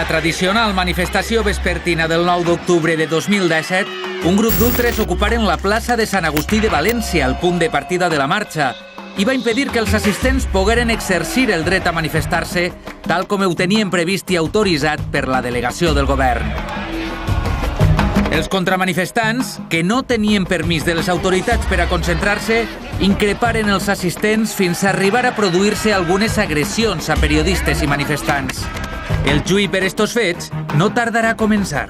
la tradicional manifestació vespertina del 9 d'octubre de 2017, un grup d'ultres ocuparen la plaça de Sant Agustí de València, al punt de partida de la marxa, i va impedir que els assistents pogueren exercir el dret a manifestar-se tal com ho tenien previst i autoritzat per la delegació del govern. Els contramanifestants, que no tenien permís de les autoritats per a concentrar-se, increparen els assistents fins a arribar a produir-se algunes agressions a periodistes i manifestants. El juí per estos fets no tardarà a començar.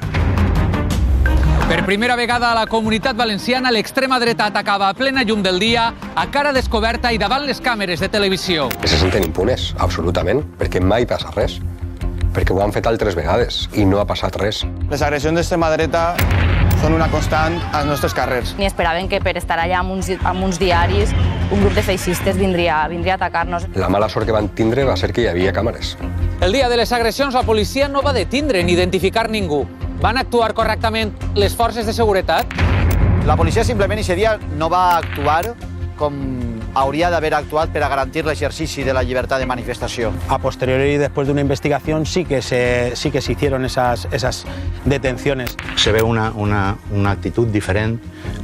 Per primera vegada a la Comunitat Valenciana, l'extrema dreta atacava a plena llum del dia, a cara descoberta i davant les càmeres de televisió. Se senten impunes, absolutament, perquè mai passa res. Perquè ho han fet altres vegades i no ha passat res. Les agressions d'extrema dreta són una constant als nostres carrers. Ni esperaven que per estar allà amb uns diaris un grup de feixistes vindria a atacar-nos. La mala sort que van tindre va ser que hi havia càmeres. El dia de les agressions, la policia no va detindre ni identificar ningú. Van actuar correctament les forces de seguretat? La policia simplement aquest dia no va actuar com hauria d'haver actuat per a garantir l'exercici de la llibertat de manifestació. A posteriori, después de una investigación, sí que se hicieron esas detenciones. Se ve una actitud diferent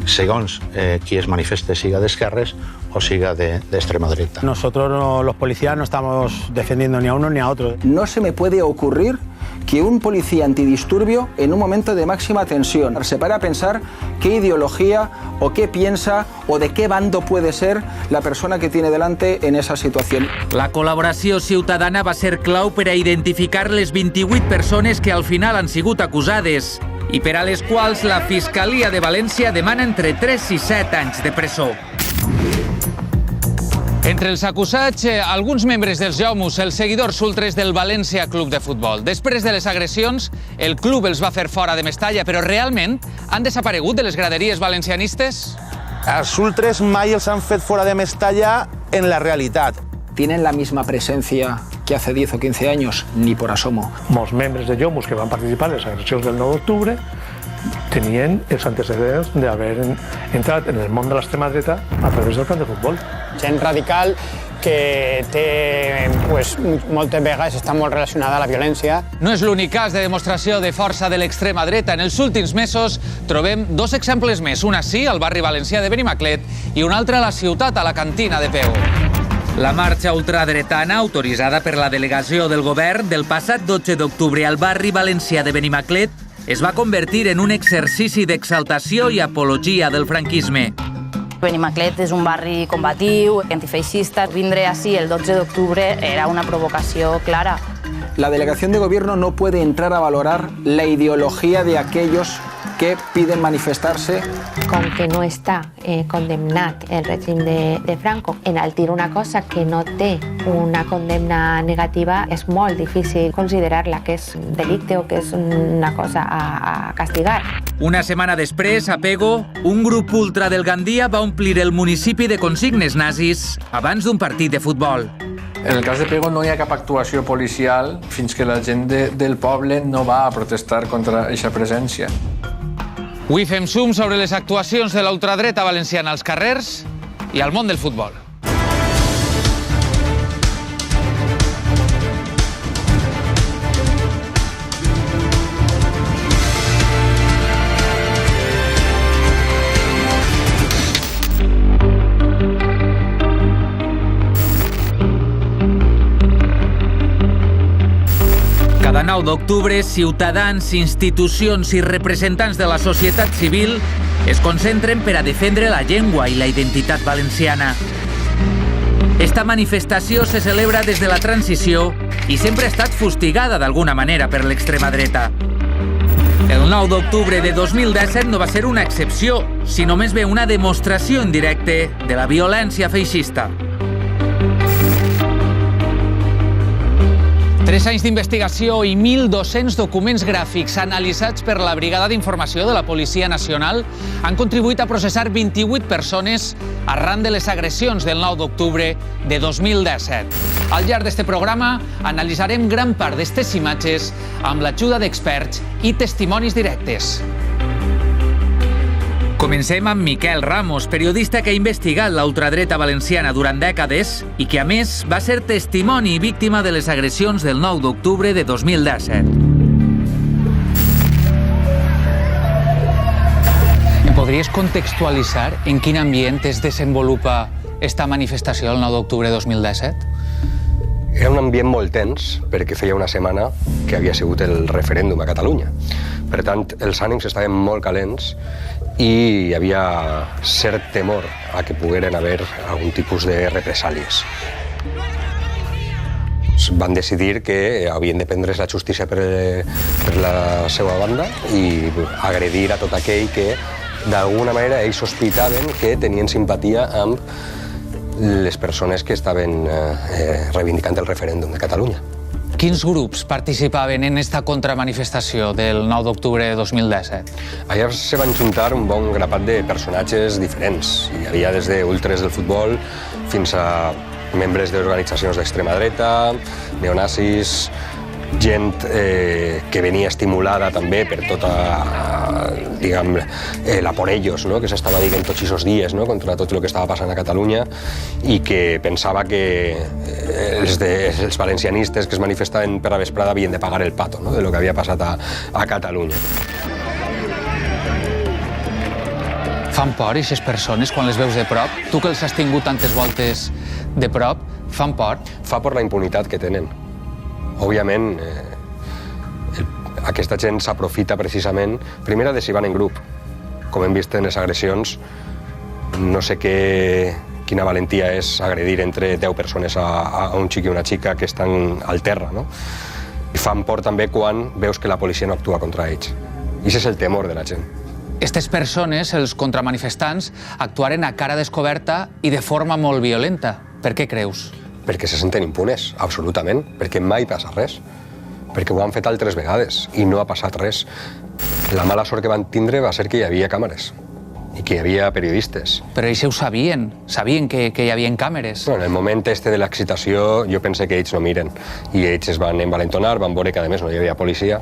segons qui es manifeste, siga d'esquerres o siga de extrema dreta. Nosotros, los policías, no estamos defendiendo ni a uno ni a otro. No se me puede ocurrir que un policía antidisturbio, en un momento de máxima tensión, se para a pensar qué ideología o qué piensa o de qué bando puede ser la persona que tiene delante en esa situación. La col·laboració ciutadana va ser clau per a identificar les 28 persones que al final han sigut acusades i per a les quals la Fiscalia de València demana entre 3 i 7 anys de presó. Entre els acusats, alguns membres dels Jomus, els seguidors ultres del València Club de Futbol. Després de les agressions, el club els va fer fora de Mestalla, però realment han desaparegut de les graderies valencianistes? Els ultres mai els han fet fora de Mestalla en la realitat. ¿Tienen la misma presencia que hace 10 o 15 años? Ni por asomo. Molts membres de Jomus que van participar en les agressions del 9 d'octubre tenien els antecedents d'haver entrat en el món de l'extrema dreta a través del camp de futbol. Gent radical que moltes vegades està molt relacionada a la violència. No és l'únic cas de demostració de força de l'extrema dreta. En els últims mesos trobem dos exemples més. Un ací, al barri valencià de Benimaclet, i un altre a la ciutat, a la cantina de Pego. La marxa ultradretana, autoritzada per la delegació del govern del passat 12 d'octubre al barri valencià de Benimaclet, es va convertir en un exercici d'exaltació i apologia del franquisme. Benimaclet és un barri combatiu, antifeixista. Vindre així el 12 d'octubre era una provocació clara. La delegación de gobierno no puede entrar a valorar la ideología de aquellos que piden manifestarse. Com que no està condemnat el règim de Franco, enaltir una cosa que no té una condemna negativa és molt difícil considerar-la que és delicte o que és una cosa a castigar. Una setmana després, a Pego, un grup ultra del Gandia va omplir el municipi de consignes nazis abans d'un partit de futbol. En el cas de Pego no hi ha cap actuació policial fins que la gent del poble no va a protestar contra aquesta presència. Avui fem zoom sobre les actuacions de la ultradreta valenciana als carrers i al món del futbol. Cada 9 d'octubre, ciutadans, institucions i representants de la societat civil es concentren per a defendre la llengua i la identitat valenciana. Esta manifestació se celebra des de la transició i sempre ha estat fustigada d'alguna manera per l'extrema dreta. El 9 d'octubre de 2017 no va ser una excepció, sinó més bé una demostració en directe de la violència feixista. 3 anys d'investigació i 1.200 documents gràfics analitzats per la Brigada d'Informació de la Policia Nacional han contribuït a processar 28 persones arran de les agressions del 9 d'octubre de 2017. Al llarg d'este programa analitzarem gran part d'estes imatges amb l'ajuda d'experts i testimonis directes. Comencem amb Miquel Ramos, periodista que ha investigat la ultradreta valenciana durant dècades i que, a més, va ser testimoni i víctima de les agressions del 9 d'octubre de 2017. Podries contextualitzar en quin ambient es desenvolupa esta manifestació el 9 d'octubre de 2017? Era un ambient molt tens, perquè feia una setmana que havia sigut el referèndum a Catalunya. Per tant, els ànims estaven molt calents i hi havia cert temor a que pogueren haver algun tipus de represàlies. Van decidir que havien de prendre's la justícia per la seva banda i agredir a tot aquell que, d'alguna manera, ells sospitaven que tenien simpatia amb les persones que estaven reivindicant el referèndum de Catalunya. Quins grups participaven en esta contramanifestació del 9 d'octubre de 2017? Allà se van juntar un bon grapat de personatges diferents. Hi havia des d'ultres del futbol fins a membres d'organitzacions d'extrema dreta, neonazis, gent que venia estimulada també per tota, diguem, la por ellos, no? Que s'estava dient tots aquests dies, no? Contra tot el que estava passant a Catalunya i que pensava que els valencianistes que es manifestaven per la vesprada havien de pagar el pato, no? De lo que havia passat a Catalunya. Fan por aquestes persones quan les veus de prop? Tu que els has tingut tantes voltes de prop, fan por? Fa por la impunitat que tenen. Òbviament, aquesta gent s'aprofita precisament, primer de si van en grup. Com hem vist en les agressions, no sé quina valentia és agredir entre 10 persones a un xic i una xica que estan al terra, no? I fan por també quan veus que la policia no actua contra ells. I aquest és el temor de la gent. Aquestes persones, els contramanifestants, actuaren a cara descoberta i de forma molt violenta. Per què creus? Perquè se senten impunes, absolutament, perquè mai passa res, perquè ho han fet altres vegades i no ha passat res. La mala sort que van tindre va ser que hi havia càmeres i que hi havia periodistes. Però ells ho sabien que hi havia càmeres. En el moment de l'excitació jo pense que ells no miren i ells es van envalentonar, van veure que a més no hi havia policia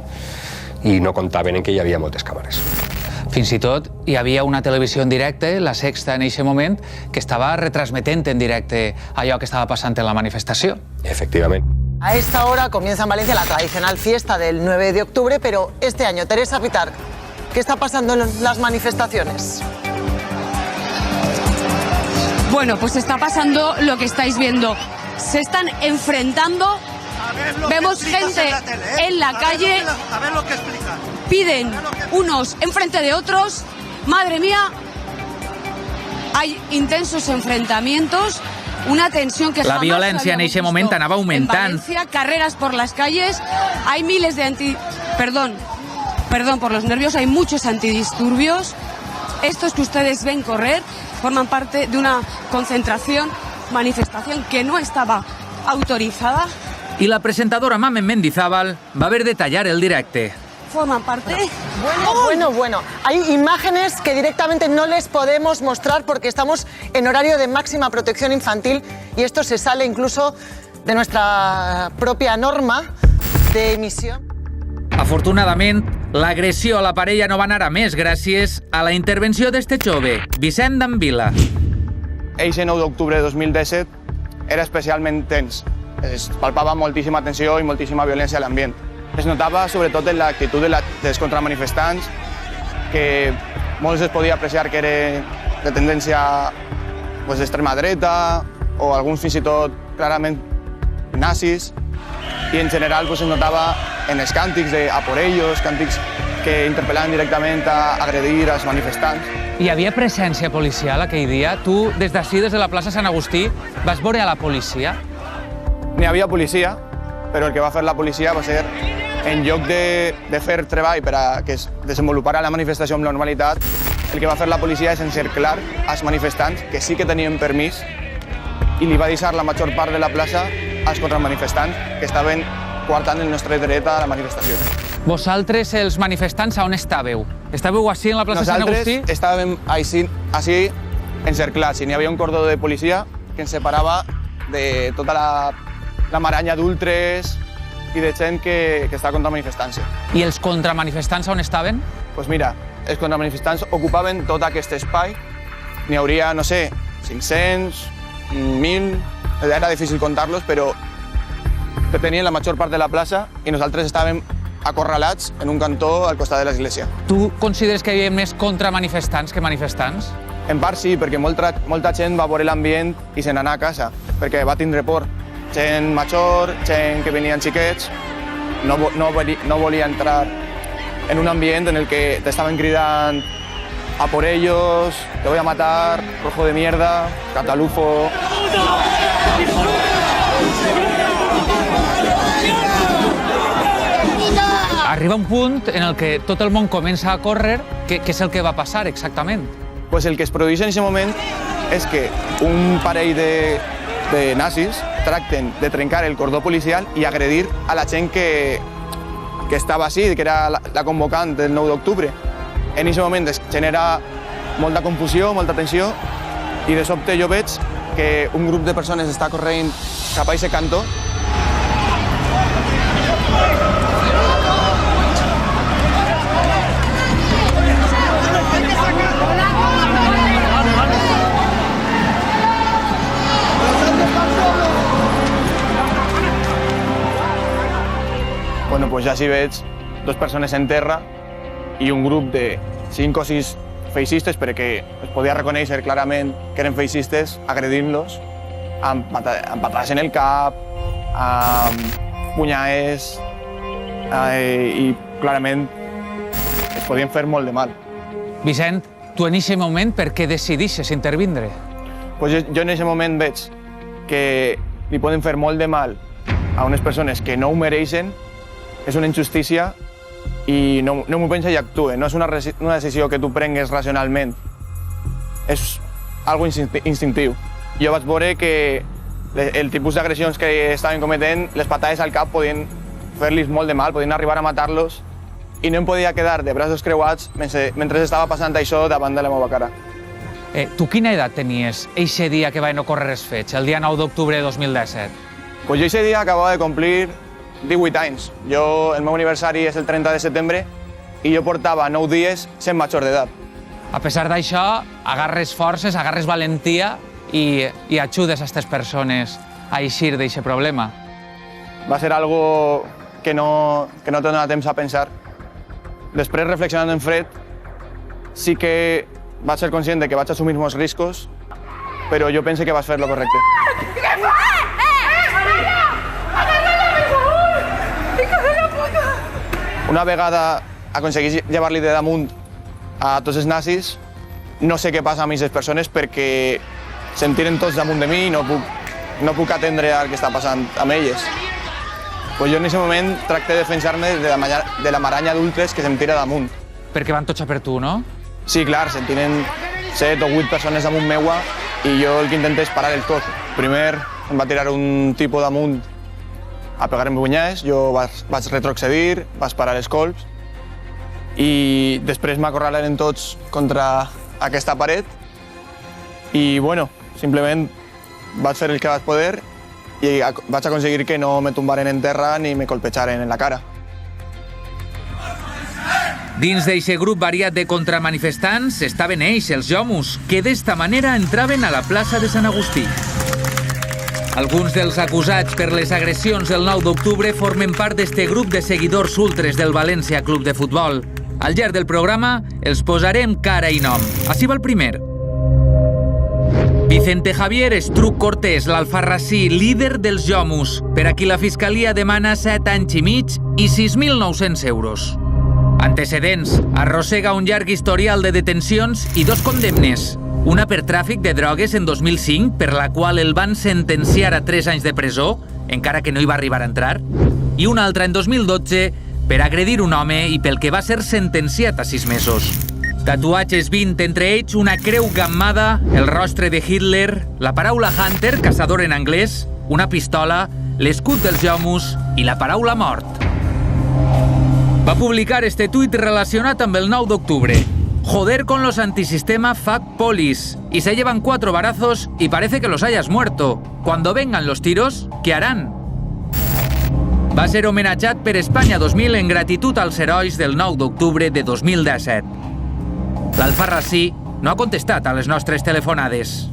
i no comptaven que hi havia moltes càmeres. Fins i tot hi havia una televisió en directe, La Sexta, en aquest moment, que estava retransmetent en directe allò que estaba pasando en la manifestación. Efectivamente. A esta hora comienza en Valencia la tradicional fiesta del 9 de octubre, pero este año, Teresa Pitar, ¿qué está pasando en las manifestaciones? Bueno, pues está pasando lo que estáis viendo. Se están enfrentando, vemos gente en la calle, piden unos enfrente de otros. Madre mía, hay intensos enfrentamientos, una tensión que la violència en aquest moment anava augmentant. En Valencia, carreras por las calles, hay miles de Perdón por los nervios, hay muchos antidisturbios. Estos que ustedes ven correr forman parte de una manifestación que no estaba autorizada. Y la presentadora Mamen Mendizábal va a ver detallar el directe. Forman parte. Bueno. Hay imágenes que directamente no les podemos mostrar porque estamos en horario de máxima protección infantil y esto se sale incluso de nuestra propia norma de emisión. Afortunadament, l'agressió a la parella no va anar a més gràcies a la intervenció d'este jove, Vicent d'Anvila. Eixe 9 d'octubre de 2017 era especialment tens. Es palpava moltíssima tensió i moltíssima violència a l'ambient. Es notava sobretot en l'actitud dels contramanifestants, que molts es podia apreciar que era de tendència d'extrema dreta o alguns fins i tot clarament nazis, i en general es notava en els càntics de a por ellos, càntics que interpel·laven directament a agredir als manifestants. Hi havia presència policial aquell dia? Tu, des d'ací, des de la plaça Sant Agustí, vas veure a la policia? N'hi havia policia, però el que va fer la policia va ser, en lloc de fer treball per a que es desenvolupara la manifestació amb normalitat, el que va fer la policia és encerclar els manifestants, que sí que tenien permís, i li va deixar la major part de la plaça als contramanifestants que estaven coartant el nostre dret a la manifestació. Vosaltres, els manifestants, on estàveu? Estàveu així en la plaça Sant Agustí? Nosaltres estàvem així encerclats i n'hi havia un cordó de policia que ens separava de tota la maranya d'ultres i de gent que està contra manifestant-se. I els contramanifestants on estaven? Doncs mira, els contramanifestants ocupaven tot aquest espai. N'hi hauria, no sé, 500, 1.000, era difícil comptar-los, però que tenien la major part de la plaça i nosaltres estàvem acorralats en un cantó al costat de l'església. Tu consideres que hi havia més contramanifestants que manifestants? En part sí, perquè molta gent va veure l'ambient i se n'anà a casa, perquè va tindre por. Gent major, gent que venien xiquets, no volia entrar en un ambient en el que t'estaven cridant a por ellos, te voy a matar, rojo de mierda, catalufo... Arriba un punt en el que tot el món comença a córrer. Què és el que va passar exactament? Pues el que es produeix en aquest moment és que un parell de nazis tracten de trencar el cordó policial i agredir a la gent que estava així, que era la convocant del 9 d'octubre. En aquest moment es genera molta confusió, molta tensió, i de sobte jo veig que un grup de persones està corrent cap a aquest cantó. Bueno, pues ja s'hi veig dos persones en terra i un grup de 5 o 6 feixistes, perquè es podia reconèixer clarament que eren feixistes, agredint-los amb patades en el cap, amb punyades, i clarament es podien fer molt de mal. Vicent, tu en aquest moment per què decidixes intervindre? Pues jo en aquest moment veig que li poden fer molt de mal a unes persones que no ho mereixen, és una injustícia i no m'ho pensa i actue. No és una decisió que tu prengues racionalment. És algo instintiu. Jo vaig veure que el tipus d'agressions que estaven cometent, les patades al cap podien fer-los molt de mal, podien arribar a matar-los, i no em podia quedar de braços creuats mentre estava passant això davant de la meva cara. Tu quina edat tenies eixe dia que van ocórrer els fets, el dia 9 d'octubre de 2017? Pues jo eixe dia acabava de complir 18 anys. El meu aniversari és el 30 de setembre i jo portava 9 dies sent major d'edat. A pesar d'això, agarres forces, agarres valentia i ajudes a aquestes persones a eixir d'aquest problema. Va ser algo que no te dona temps a pensar. Després, reflexionant en fred, sí que vaig ser conscient de que vaig assumir molts riscos, però jo penso que vaig fer lo correcte. Què fa? Una vegada aconseguís llevar-li de damunt a tots els nazis, no sé què passa amb aquestes persones perquè se'm tiren tots damunt de mi i no puc atendre el que està passant amb elles. Pues jo en aquest moment tracte de defensar-me de la maranya d'ultres que se'm tira damunt. Perquè van tots a per tu, no? Sí, clar, se'm tiren 7 o 8 persones damunt meua i jo el que intento és parar el tot. Primer em va tirar un tipus damunt a pegar-me punyades, jo vaig retrocedir, vaig parar els colps i després m'acorralaren tots contra aquesta paret i, bueno, simplement vaig fer el que vaig poder i vaig aconseguir que no me tombaren en terra ni me colpejaren en la cara. Dins d'aquest grup variat de contramanifestants estaven ells, els Jomus, que d'esta manera entraven a la plaça de Sant Agustí. Alguns dels acusats per les agressions del 9 d'octubre formen part d'este grup de seguidors ultres del València Club de Futbol. Al llarg del programa els posarem cara i nom. Així va el primer. Vicente Javier Estruc Cortés, l'alfarrasí, líder dels Jomus, per a qui la Fiscalia demana 7 anys i mig i 6.900 euros. Antecedents: arrossega un llarg historial de detencions i 2 condemnes. Una per tràfic de drogues en 2005, per la qual el van sentenciar a 3 anys de presó, encara que no hi va arribar a entrar, i una altra en 2012 per agredir un home i pel que va ser sentenciat a 6 mesos. Tatuatges 20, entre ells una creu gammada, el rostre de Hitler, la paraula Hunter, caçador en anglès, una pistola, l'escut dels Jomus i la paraula mort. Va publicar este tuit relacionat amb el 9 d'octubre. Joder con los antisistema fuck police. Y se llevan 4 barazos y parece que los hayas muerto. Cuando vengan los tiros, ¿qué harán? Va ser homenatjat per Espanya 2000 en gratitud als herois del 9 d'octubre de 2017. L'alfarrasí no ha contestat a les nostres telefonades.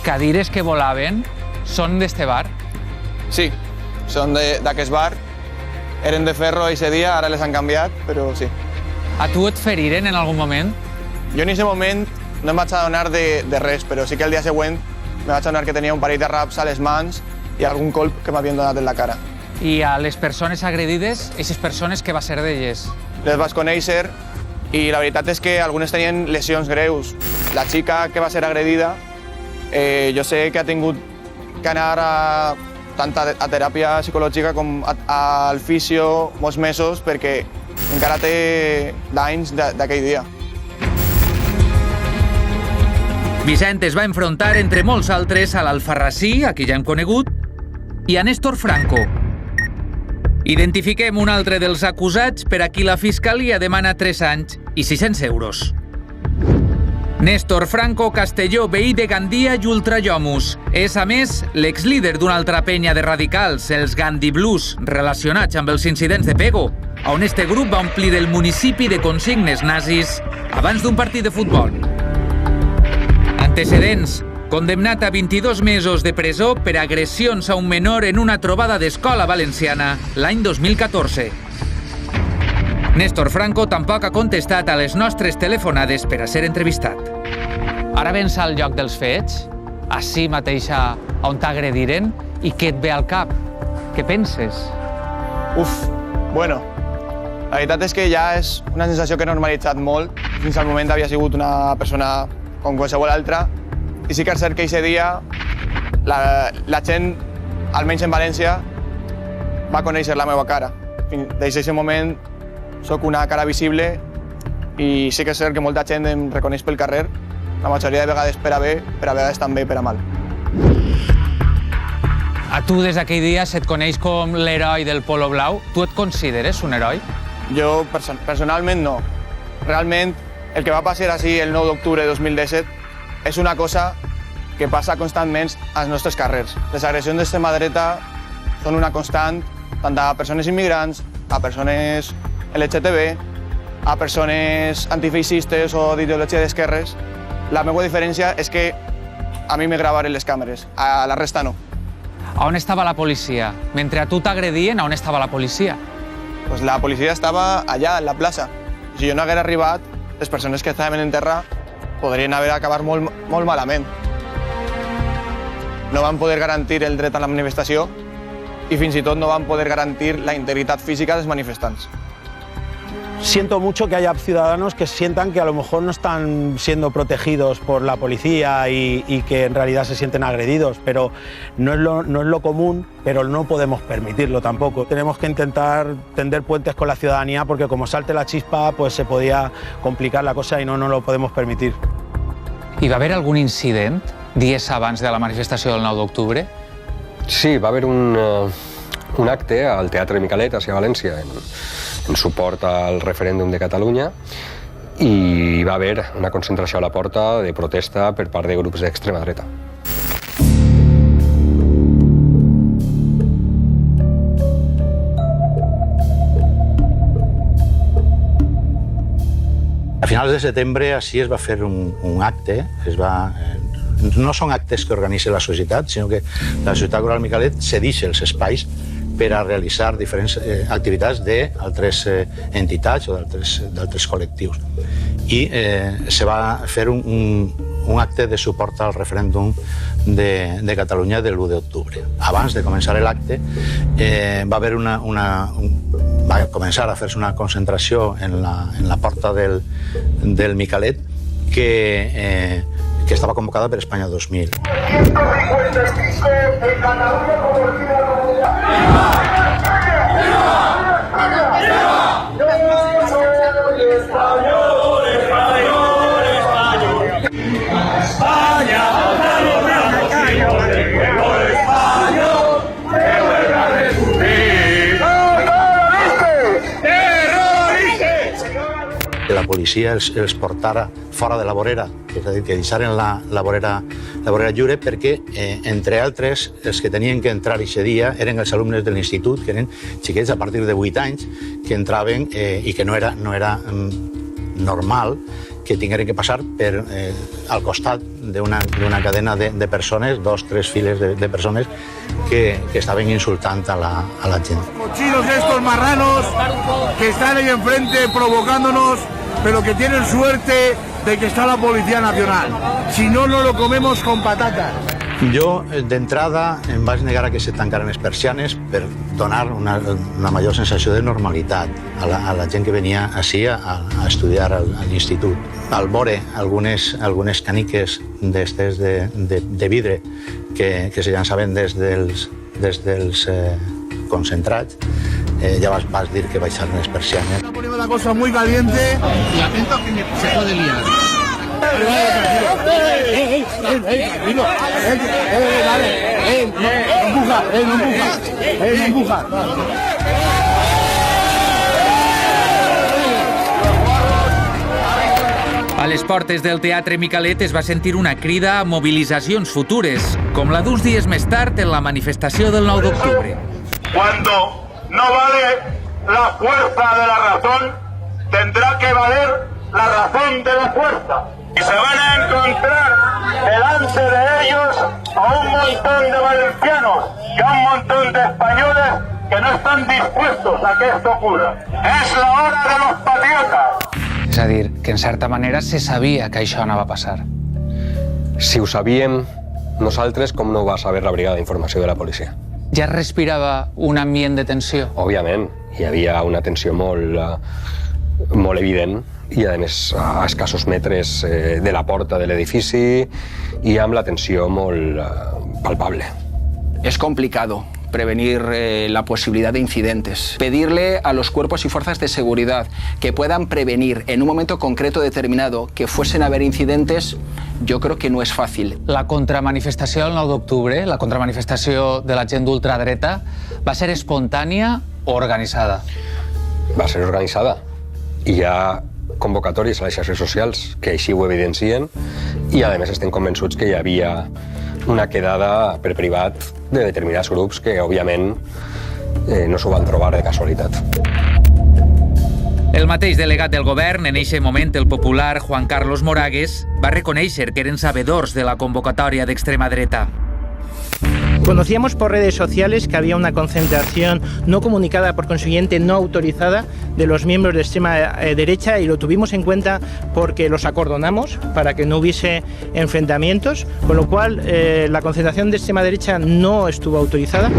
cadires que volaven són d'este bar? Sí, són d'aquest bar. Eren de ferro ese dia, ara les han canviat, però sí. A tu et feriren en algun moment? Jo en aquest moment no em vaig adonar de res, però sí que el dia següent me vaig adonar que tenia un parell de raps a les mans i algun colp que m'havien donat en la cara. I a les persones agredides, aquestes persones, què va ser d'elles? Les vaig conèixer i la veritat és que algunes tenien lesions greus. La xica que va ser agredida, jo sé que ha tingut que anar tant a teràpia psicològica com al fisio molts mesos perquè encara té danys d'aquell dia. Vicent es va enfrontar, entre molts altres, a l'Alfarrasí, a qui ja hem conegut, i a Néstor Franco. Identifiquem un altre dels acusats per a qui la Fiscalia demana 3 anys i 600 euros. Néstor Franco Castelló, veí de Gandia i Ultrayomus. És, a més, l'exlíder d'una altra penya de radicals, els Gandhi Blues, relacionats amb els incidents de Pego, on este grup va omplir el municipi de consignes nazis abans d'un partit de futbol. Antecedents: condemnat a 22 mesos de presó per agressions a un menor en una trobada d'escola valenciana l'any 2014. Néstor Franco tampoc ha contestat a les nostres telefonades per a ser entrevistat. Ara vens al lloc dels fets, ací mateixa on t'agrediren, i què et ve al cap? Què penses? Bueno, la veritat és que ja és una sensació que he normalitzat molt. Fins al moment havia sigut una persona com qualsevol altra. I sí que és cert que aquest dia la gent, almenys en València, va conèixer la meva cara. Des d'aquest moment soc una cara visible i sí que és cert que molta gent em reconeix pel carrer, la majoria de vegades per a bé, però a vegades també per a mal. A tu des d'aquell dia se't coneix com l'heroi del Polo Blau. Tu et consideres un heroi? Jo personalment no. Realment el que va passar així el 9 d'octubre de 2017 és una cosa que passa constantment als nostres carrers. Les agressions d'extrema dreta són una constant tant a persones immigrants, a persones LGTB, a persones antifeixistes o d'ideologia d'esquerres. La meva diferència és que a mi me gravaren les càmeres, a la resta no. A on estava la policia? Mentre a tu t'agredien, a on estava la policia? Pues la policia estava allà, en la plaça. Si jo no hagués arribat, les persones que estaven en terra podrien haver acabat molt malament. No van poder garantir el dret a la manifestació i fins i tot no van poder garantir la integritat física dels manifestants. Siento mucho que haya ciudadanos que sientan que a lo mejor no están siendo protegidos por la policía y que en realidad se sienten agredidos, pero no es lo común, pero no podemos permitirlo tampoco. Tenemos que intentar tender puentes con la ciudadanía porque como salte la chispa pues se podía complicar la cosa y no lo podemos permitir. Hi va haver algun incident dies abans de la manifestació del 9 d'octubre? Sí, va haver un acte al Teatre Micalet, a València, en suport al referèndum de Catalunya, i va haver una concentració a la porta de protesta per part de grups d'extrema dreta. A finals de setembre així es va fer un acte, no són actes que organitza la societat, sinó que la Societat Coral Micalet cedeix els espais per a realitzar diferents activitats d'altres entitats o d'altres col·lectius. I se va fer un acte de suport al referèndum de Catalunya de l'1 d'octubre. Abans de començar l'acte va començar a fer-se una concentració en la porta del Micalet que estava convocada per Espanya 2000. Que la policia els portara fora de la vorera, és a dir, que deixaren la vorera lliure perquè, entre altres, els que tenien que entrar aquest dia eren els alumnes de l'institut, que eren xiquets a partir de 8 anys, que entraven i que no era normal que tingueren que passar al costat d'una cadena de persones, 2-3 files de persones que estaven insultant a la gent. Cochinos estos marranos que están ahí enfrente provocándonos, pero que tienen suerte de que está la Policía Nacional. Si no, no lo comemos con patatas. Jo, d'entrada, em vaig negar a que se tancaren les persianes per donar una major sensació de normalitat a la gent que venia així a estudiar a l'institut. Al veure algunes caniques d'estes de vidre que se llançaven des dels concentrats, ja vas dir que baixaren les persianes. Ponemos la cosa muy caliente y atento a que se puede liar. No empuja. A les portes del Teatre Micalet es va sentir una crida a mobilitzacions futures, com la d'uns dies més tard en la manifestació del 9 d'octubre. Cuando no vale la fuerza de la razón, tendrá que valer la razón de la fuerza. Y se van a encontrar delante de ellos a un montón de valencianos y a un montón de españoles que no están dispuestos a que esto ocurra. Es la hora de los patriotas. És a dir, que en certa manera se sabia que això anava a passar. Si ho sabíem nosaltres, com no ho va saber la brigada d'informació de la policia? Ja respirava un ambient de tensió? Òbviament, hi havia una tensió molt evident i, a més, a escassos metres de la porta de l'edifici i amb la tensió molt palpable. Es complicado prevenir la posibilidad de incidentes. Pedirle a los cuerpos y fuerzas de seguridad que puedan prevenir en un momento concreto determinado que fuesen a haber incidentes, yo creo que no es fácil. La contramanifestació del 9 d'octubre, la contramanifestació de la gent d'ultradreta, va ser espontània o organitzada? Va ser organitzada. Hi ha convocatòries a les xarxes socials que així ho evidencien i, a més, estem convençuts que hi havia una quedada per privat de determinats grups que, òbviament, no s'ho van trobar de casualitat. El mateix delegat del govern, en eixe moment el popular Juan Carlos Moragues, va reconèixer que eren sabedors de la convocatòria d'extrema dreta. Conocíamos por redes sociales que había una concentración no comunicada, por consiguiente no autorizada, de los miembros de extrema derecha y lo tuvimos en cuenta porque los acordonamos para que no hubiese enfrentamientos, con lo cual la concentración de extrema derecha no estuvo autorizada.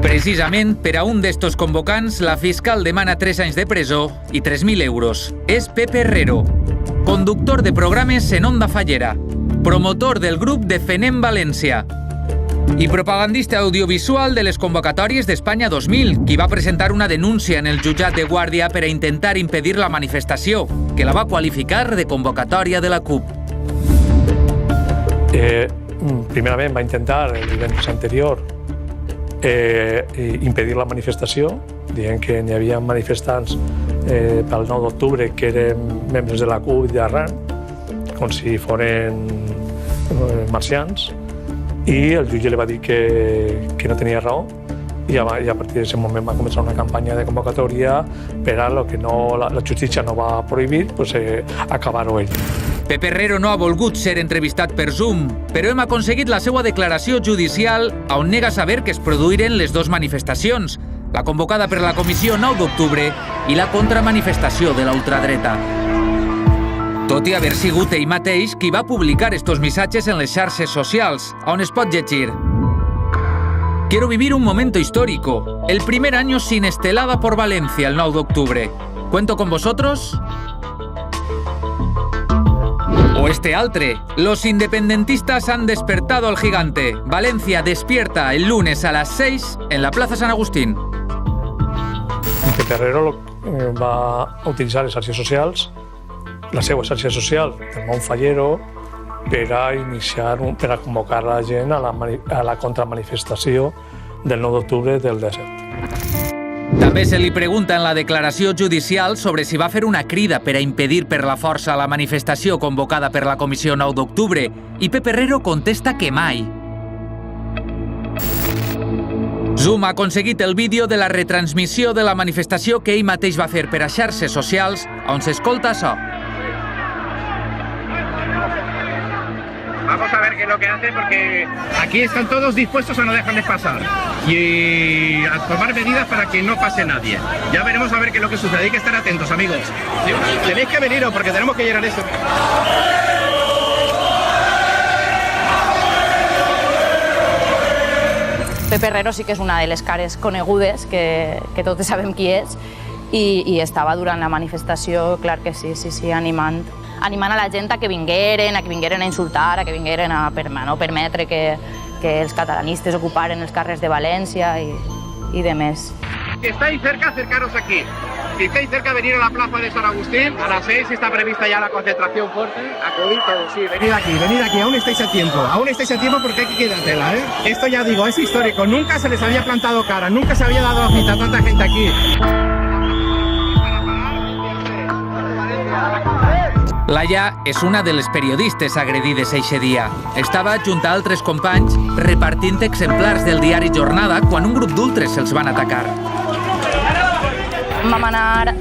Precisament per a un d'estos convocants, la fiscal demana 3 anys de presó i 3.000 euros. És Pepe Herrero, conductor de programes en Onda Fallera, promotor del grup Defenem València i propagandista audiovisual de les convocatòries d'Espanya 2000, qui va presentar una denúncia en el jutjat de Guàrdia per a intentar impedir la manifestació, que la va qualificar de convocatòria de la CUP. Primerament va intentar, el divendres anterior, impedir la manifestació, dient que n'hi havia manifestants pel 9 d'octubre que eren membres de la CUP i d'arran, com si foren marcians, i el jutge li va dir que no tenia raó i a partir d'aquest moment va començar una campanya de convocatòria per a lo que la justícia no va prohibir, acabar-ho ell. Pepe Herrero no ha volgut ser entrevistat per Zoom, però hem aconseguit la seva declaració judicial on nega saber que es produïren les dues manifestacions, la convocada per la Comissió 9 d'octubre i la contramanifestació de la ultradreta. Tot i haver sigut ell mateix qui va publicar estos missatges en les xarxes socials, on es pot llegir: Quiero vivir un momento histórico, el primer año sin estelada por Valencia el 9 de octubre. ¿Cuento con vosotros? O este altre: los independentistas han despertado al gigante. Valencia despierta el lunes a las 6 en la Plaza San Agustín. Pepe Herrero va utilitzar les xarxes socials, la seva xarxa social del món fallero, per a convocar la gent a la contramanifestació del 9 d'octubre del 17. També se li pregunta en la declaració judicial sobre si va fer una crida per a impedir per la força la manifestació convocada per la Comissió 9 d'octubre i Pepe Herrero contesta que mai. Zoom ha aconseguit el vídeo de la retransmissió de la manifestació que ell mateix va fer per a xarxes socials, on s'escolta açò. Vamos a ver qué es lo que hace, porque aquí están todos dispuestos a no dejarles pasar y a tomar medidas para que no pase nadie. Ya veremos a ver qué es lo que sucede. Hay que estar atentos, amigos. Tenéis que veniros porque tenemos que llegar a eso. Pepe Herrero sí que és una de les cares conegudes, que tots sabem qui és, i estava durant la manifestació, clar que sí, animant a la gent a que vingueren a insultar, a que vingueren a no permetre que els catalanistes ocuparen els carrers de València i de més. Si estáis cerca, acercaros aquí. Si estáis cerca, venir a la plaza de San Agustín. A las 6 está prevista ya la concentración fuerte. Acudid todos, sí, venid aquí, aún estáis a tiempo. Aún estáis a tiempo porque hay que quedártela, ¿eh? Esto ya digo, es histórico. Nunca se les había plantado cara, nunca se había dado cita a tanta gente aquí. Laia és una de les periodistes agredides eixe dia. Estava junt a altres companys repartint exemplars del diari Jornada quan un grup d'ultres se'ls van atacar. Vam anar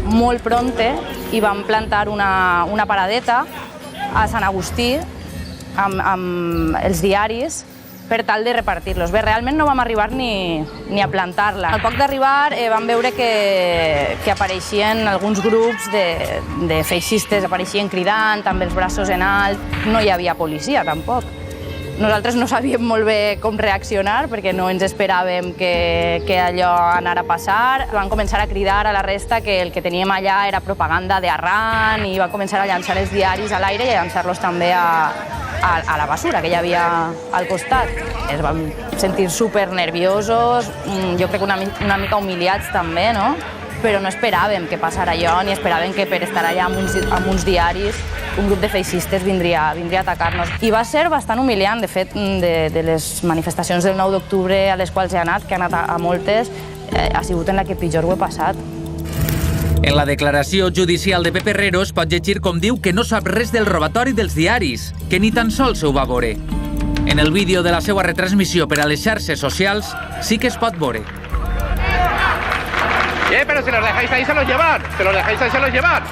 molt pronte i vam plantar una paradeta a Sant Agustí amb els diaris per tal de repartir-los. Bé, realment no vam arribar ni a plantar-la. Al poc d'arribar vam veure que apareixien alguns grups de feixistes, apareixien cridant, amb els braços en alt. No hi havia policia, tampoc. Nosaltres no sabíem molt bé com reaccionar perquè no ens esperàvem que allò anara a passar. Van començar a cridar a la resta que el que teníem allà era propaganda d'Arran i van començar a llançar els diaris a l'aire i a llançar-los també a la basura que hi havia al costat. Es van sentir super nerviosos, jo crec que una mica humiliats també, no? Però no esperàvem que passara allò, ni esperàvem que per estar allà amb uns diaris un grup de feixistes vindria a atacar-nos. I va ser bastant humiliant, de fet, de les manifestacions del 9 d'octubre a les quals he anat, que he anat a moltes, ha sigut en la que pitjor ho he passat. En la declaració judicial de Pepe Herrero es pot llegir com diu que no sap res del robatori dels diaris, que ni tan sols ho va veure. En el vídeo de la seva retransmissió per a les xarxes socials sí que es pot veure. Pero si los dejáis ahí, se los llevan. Si los dejáis ahí, se los llevan.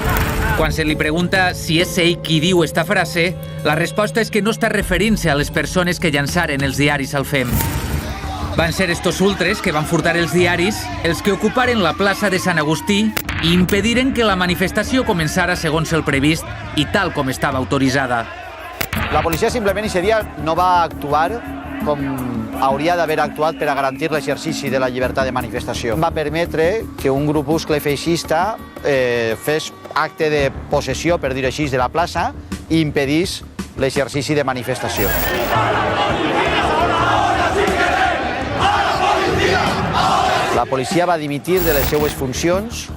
Quan se li pregunta si és ell qui diu esta frase, la resposta és que no està referint-se a les persones que llançaren els diaris al FEM. Van ser estos ultres que van furtar els diaris els que ocuparen la plaça de Sant Agustí i impediren que la manifestació començara segons el previst i tal com estava autoritzada. La policia simplement aquest dia no va actuar com hauria d'haver actuat per a garantir l'exercici de la llibertat de manifestació. Va permetre que un grupuscle feixista fes acte de possessió, per dir així, de la plaça i impedís l'exercici de manifestació. La policia va dimitir de les seues funcions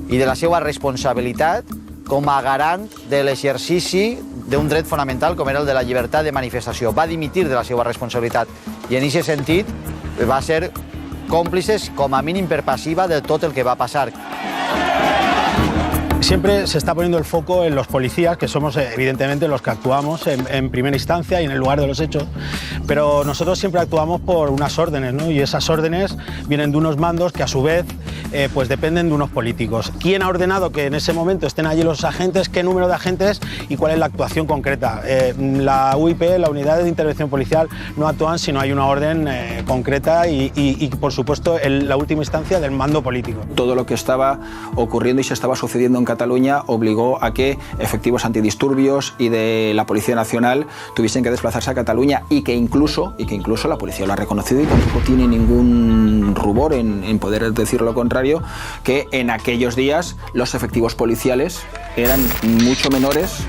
i de la seva responsabilitat com a garant de l'exercici d'un dret fonamental com era el de la llibertat de manifestació. Va dimitir de la seva responsabilitat i en aquest sentit va ser còmplices com a mínim per passiva de tot el que va passar. Siempre se está poniendo el foco en los policías, que somos evidentemente los que actuamos en primera instancia y en el lugar de los hechos, pero nosotros siempre actuamos por unas órdenes, ¿no? Y esas órdenes vienen de unos mandos que a su vez pues dependen de unos políticos. ¿Quién ha ordenado que en ese momento estén allí los agentes? ¿Qué número de agentes? ¿Y cuál es la actuación concreta? La UIP, la Unidad de Intervención Policial, no actúan si no hay una orden concreta y por supuesto, en la última instancia del mando político. Todo lo que estaba ocurriendo y se estaba sucediendo en Cataluña obligó a que efectivos antidisturbios y de la Policía Nacional tuviesen que desplazarse a Cataluña y que incluso la policía lo ha reconocido y tampoco tiene ningún rubor en poder decir lo contrario, que en aquellos días los efectivos policiales eran mucho menores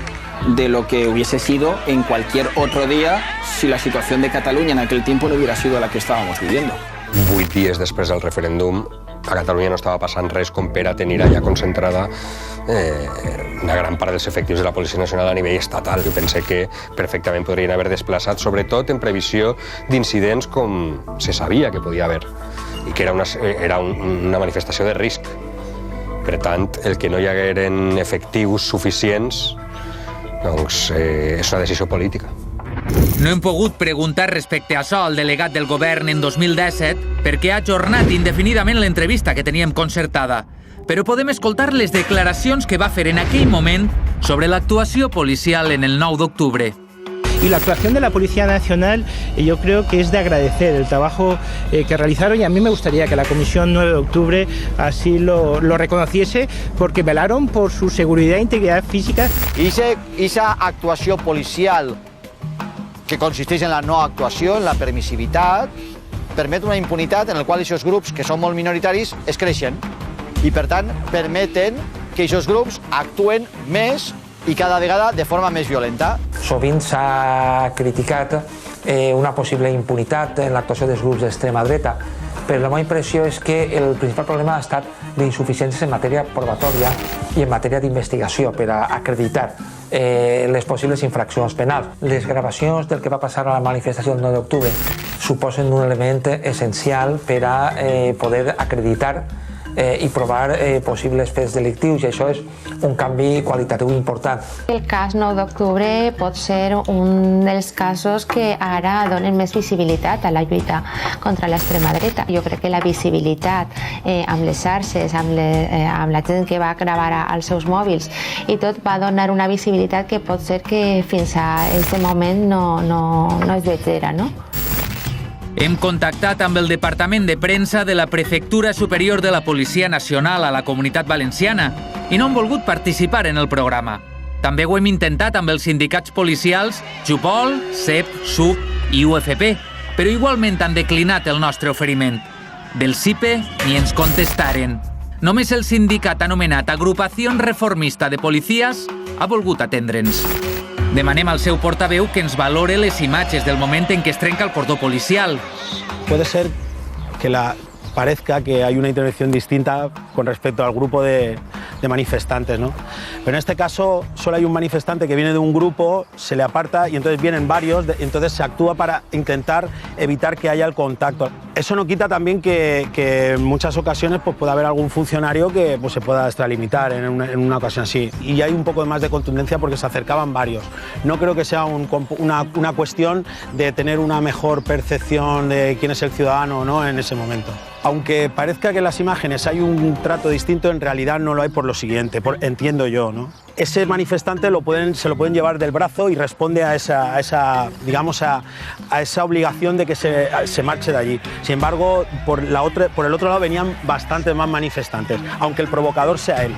de lo que hubiese sido en cualquier otro día si la situación de Cataluña en aquel tiempo no hubiera sido la que estábamos viviendo. 8 dies després del referèndum, a Catalunya no estava passant res com per a tenir allà concentrada una gran part dels efectius de la Policia Nacional a nivell estatal. Jo pense que perfectament podrien haver desplaçat, sobretot en previsió d'incidents com se sabia que podia haver, i que era una manifestació de risc. Per tant, el que no hi hagueren efectius suficients doncs, és una decisió política. No hem pogut preguntar respecte a això al delegat del govern en 2017 perquè ha ajornat indefinidament l'entrevista que teníem concertada. Pero podem escoltar les declaracions que va fer en aquell moment sobre l'actuació policial en el 9 d'octubre. Y la actuación de la Policía Nacional yo creo que es de agradecer el trabajo que realizaron y a mí me gustaría que la Comisión 9 de octubre así lo reconociese porque velaron por su seguridad e integridad física. Esa actuació policial que consisteix en la no actuació, en la permissivitat, permet una impunitat en la qual aquests grups, que són molt minoritaris, es creixen. I, per tant, permeten que aquests grups actuen més i cada vegada de forma més violenta. Sovint s'ha criticat una possible impunitat en l'actuació dels grups d'extrema dreta, però la meva impressió és que el principal problema ha estat d'insuficiències en matèria probatòria i en matèria d'investigació per a acreditar les possibles infraccions penals. Les gravacions del que va passar a la manifestació del 9 d'octubre suposen un element essencial per a poder acreditar i provar possibles fets delictius i això és un canvi qualitatiu important. El cas 9 d'octubre pot ser un dels casos que ara donen més visibilitat a la lluita contra l'extrema dreta. Jo crec que la visibilitat amb les xarxes, amb la gent que va gravar als seus mòbils i tot va donar una visibilitat que pot ser que fins a aquest moment no es vegera, no? Hem contactat amb el Departament de Premsa de la Prefectura Superior de la Policia Nacional a la Comunitat Valenciana i no han volgut participar en el programa. També ho hem intentat amb els sindicats policials Jupol, CEP, SUB i UFP, però igualment han declinat el nostre oferiment. Del CIPE ni ens contestaren. Només el sindicat anomenat Agrupació Reformista de Policies ha volgut atendre'ns. Demanem al seu portaveu que ens valore les imatges del moment en què es trenca el cordó policial. Puede ser que parezca que hay una intervención distinta con respecto al grupo de manifestantes, ¿no? Pero en este caso solo hay un manifestante que viene de un grupo, se le aparta y entonces vienen varios, entonces se actúa para intentar evitar que haya el contacto. Eso no quita también que en muchas ocasiones pues, pueda haber algún funcionario que pues, se pueda extralimitar en una ocasión así. Y hay un poco más de contundencia porque se acercaban varios. No creo que sea una cuestión de tener una mejor percepción de quién es el ciudadano o no en ese momento. Aunque parezca que en las imágenes hay un trato distinto, en realidad no lo hay por lo siguiente, entiendo yo, ¿no? Ese manifestante se lo pueden llevar del brazo y responde a esa obligación de que se marche de allí. Sin embargo, por el otro lado venían bastantes más manifestantes, aunque el provocador sea él.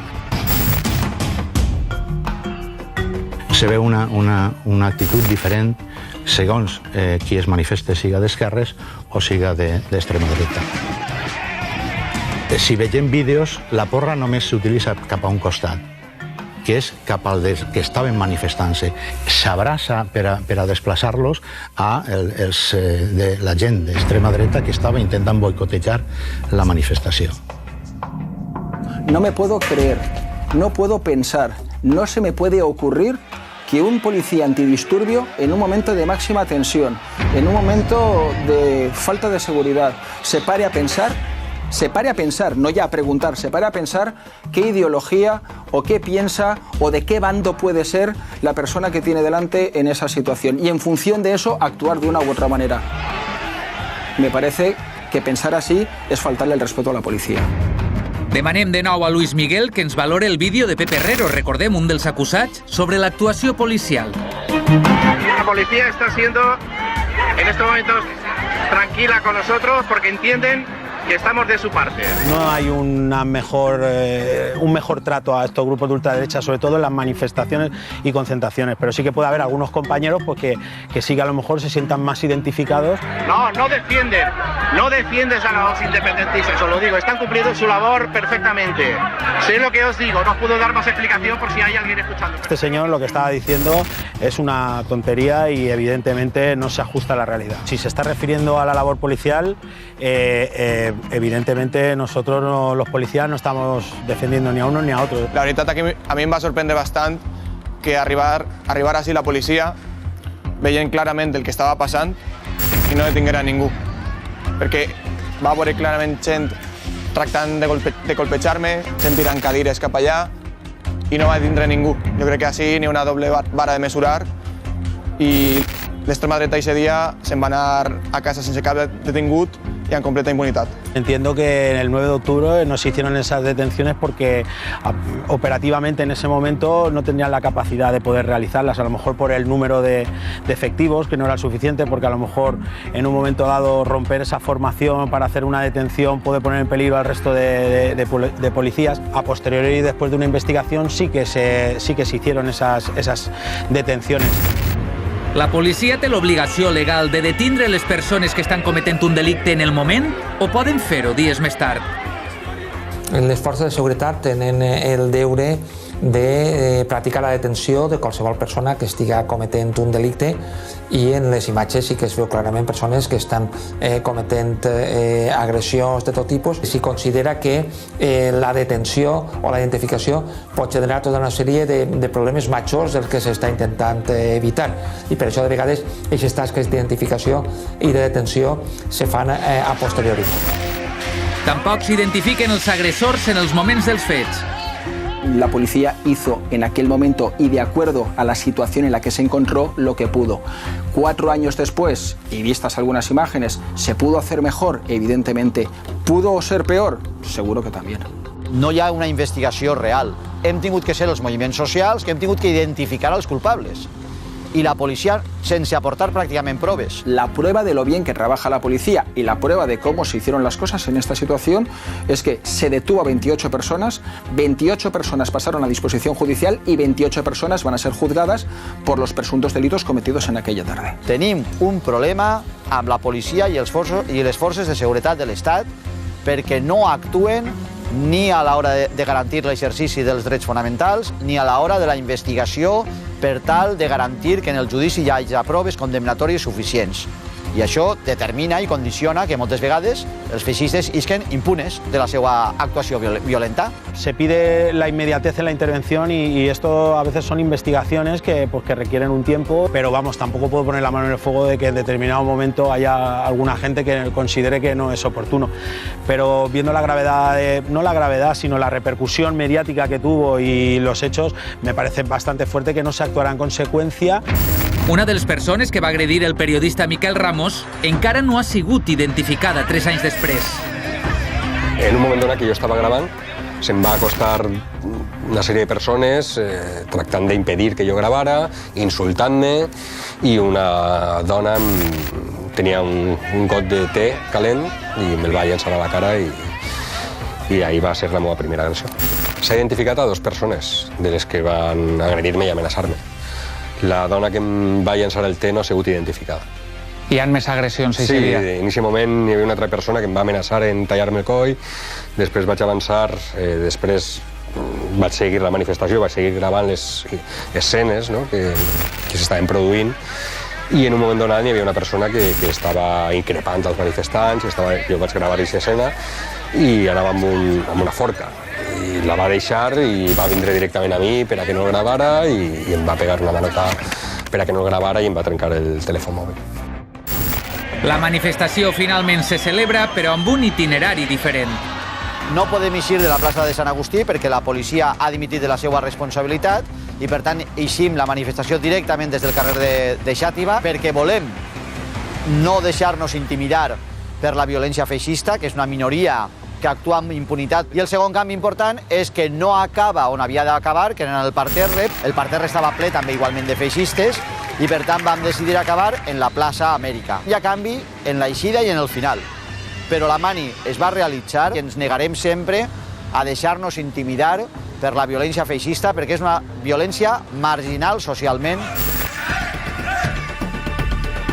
Se ve una actitud diferent segons qui es manifesta, siga d'esquerres o siga d'extrema dreta. Si veiem vídeos, la porra només s'utilitza cap a un costat, que és cap al que estaven manifestant-se. S'abraça per a desplaçar-los a la gent d'extrema dreta que estava intentant boicotejar la manifestació. No me puedo creer, no puedo pensar, no se me puede ocurrir que un policía antidisturbio en un momento de máxima tensión, en un momento de falta de seguridad, se pare a pensar, no ya a preguntar, se pare a pensar qué ideología o qué piensa o de qué bando puede ser la persona que tiene delante en esa situación y en función de eso actuar de una u otra manera. Me parece que pensar así es faltarle el respeto a la policía. Demanem de nou a Luis Miguel que ens valore el vídeo de Pepe Herrero, recordem, un dels acusats, sobre l'actuació policial. La policía está siendo en estos momentos tranquila con nosotros porque entienden que estamos de su parte. No hay un mejor trato a estos grupos de ultraderecha, sobre todo en las manifestaciones y concentraciones, pero sí que puede haber algunos compañeros pues, que sí que a lo mejor se sientan más identificados. No defiendes a los independentistas, os lo digo, están cumpliendo su labor perfectamente. Sé lo que os digo, no os puedo dar más explicación por si hay alguien escuchando. Este señor lo que estaba diciendo es una tontería y evidentemente no se ajusta a la realidad. Si se está refiriendo a la labor policial, evidentemente nosotros los policías no estamos defendiendo ni a uno ni a otro. La veritat que a mi em va sorprendre bastant que arribar així la policia veient clarament el que estava passant i no detinguera ningú. Perquè va veure clarament gent tractant de colpejar-me, gent tirant cadires cap allà i no va detenir ningú. Jo crec que així n'hi ha una doble vara de mesurar i l'extrema dreta ese día se'n va anar a casa sense cap detingut y en completa impunidad. Entiendo que en el 9 de octubre no se hicieron esas detenciones porque operativamente en ese momento no tenían la capacidad de poder realizarlas, a lo mejor por el número de efectivos, que no era suficiente, porque a lo mejor en un momento dado romper esa formación para hacer una detención puede poner en peligro al resto de policías. A posteriori, después de una investigación, sí que se hicieron esas detenciones. La policia té l'obligació legal de detindre les persones que estan cometent un delicte en el moment o poden fer-ho dies més tard? Les forces de seguretat tenen el deure de practicar la detenció de qualsevol persona que estiga cometent un delicte i en les imatges sí que es veu clarament persones que estan cometent agressions de tot tipus. Si considera que la detenció o la identificació pot generar tota una sèrie de problemes majors dels que s'està intentant evitar i per això de vegades aquestes tasques d'identificació i de detenció se fan a posteriori. Tampoc s'identifiquen els agressors en els moments dels fets. La policía hizo en aquel momento y de acuerdo a la situación en la que se encontró lo que pudo. 4 años después, y vistas algunas imágenes, ¿se pudo hacer mejor? Evidentemente. ¿Pudo ser peor? Seguro que también. No hi ha una investigació real. Hem tingut que ser els moviments socials que hem tingut que identificar els culpables. Y la policía, sense aportar prácticamente pruebas. La prueba de lo bien que trabaja la policía y la prueba de cómo se hicieron las cosas en esta situación es que se detuvo a 28 personas pasaron a disposición judicial y 28 personas van a ser juzgadas por los presuntos delitos cometidos en aquella tarde. Tenim un problema amb la policia i les forces de seguretat de l'Estat perquè no actuen ni a l'hora de garantir l'exercici dels drets fonamentals ni a l'hora de la investigació per tal de garantir que en el judici hi hagi proves condemnatòries suficients. I això determina i condiciona que moltes vegades els feixistes isquen impunes de la seva actuació violenta. Se pide la inmediatez en la intervención y esto a veces son investigaciones que requieren un tiempo, pero vamos, tampoco puedo poner la mano en el fuego de que en determinado momento haya alguna gente que considere que no es oportuno. Pero viendo la gravedad, no la gravedad, sino la repercusión mediática que tuvo y los hechos, me parece bastante fuerte que no se actuará en consecuencia. Una de les persones que va agredir el periodista Miquel Ramos encara no ha sigut identificada 3 anys després. En un moment donat que jo estava gravant, se'm va acostar una sèrie de persones tractant d'impedir que jo gravara, insultant-me, i una dona tenia un got de té calent i me'l va llançar a la cara i ahí va ser la meva primera agressió. S'ha identificat a 2 persones de les que van agredir-me i amenaçar-me. La dona que em va llançar el té no ha sigut identificada. Hi ha més agressions aquest dia? Sí, en aquest moment hi havia una altra persona que em va amenaçar en tallar-me el coll, després vaig avançar, després vaig seguir la manifestació, vaig seguir gravant les escenes que s'estaven produint i en un moment donat hi havia una persona que estava increpant els manifestants, jo vaig gravar aquesta escena i anava amb una forca. I la va deixar i va vindre directament a mi per a que no el gravara i em va pegar una manota per a que no el gravara i em va trencar el telèfon mòbil. La manifestació finalment se celebra, però amb un itinerari diferent. No podem eixir de la plaça de Sant Agustí perquè la policia ha dimitit de la seva responsabilitat i, per tant, eixim la manifestació directament des del carrer de Xàtiva perquè volem no deixar-nos intimidar per la violència feixista, que és una minoria que actua amb impunitat. I el segon canvi important és que no acaba on havia d'acabar, que era en el parterre. El parterre estava ple també igualment de feixistes i per tant vam decidir acabar en la plaça Amèrica. Hi ha canvi en l'eixida i en el final. Però la mani es va realitzar i ens negarem sempre a deixar-nos intimidar per la violència feixista perquè és una violència marginal socialment.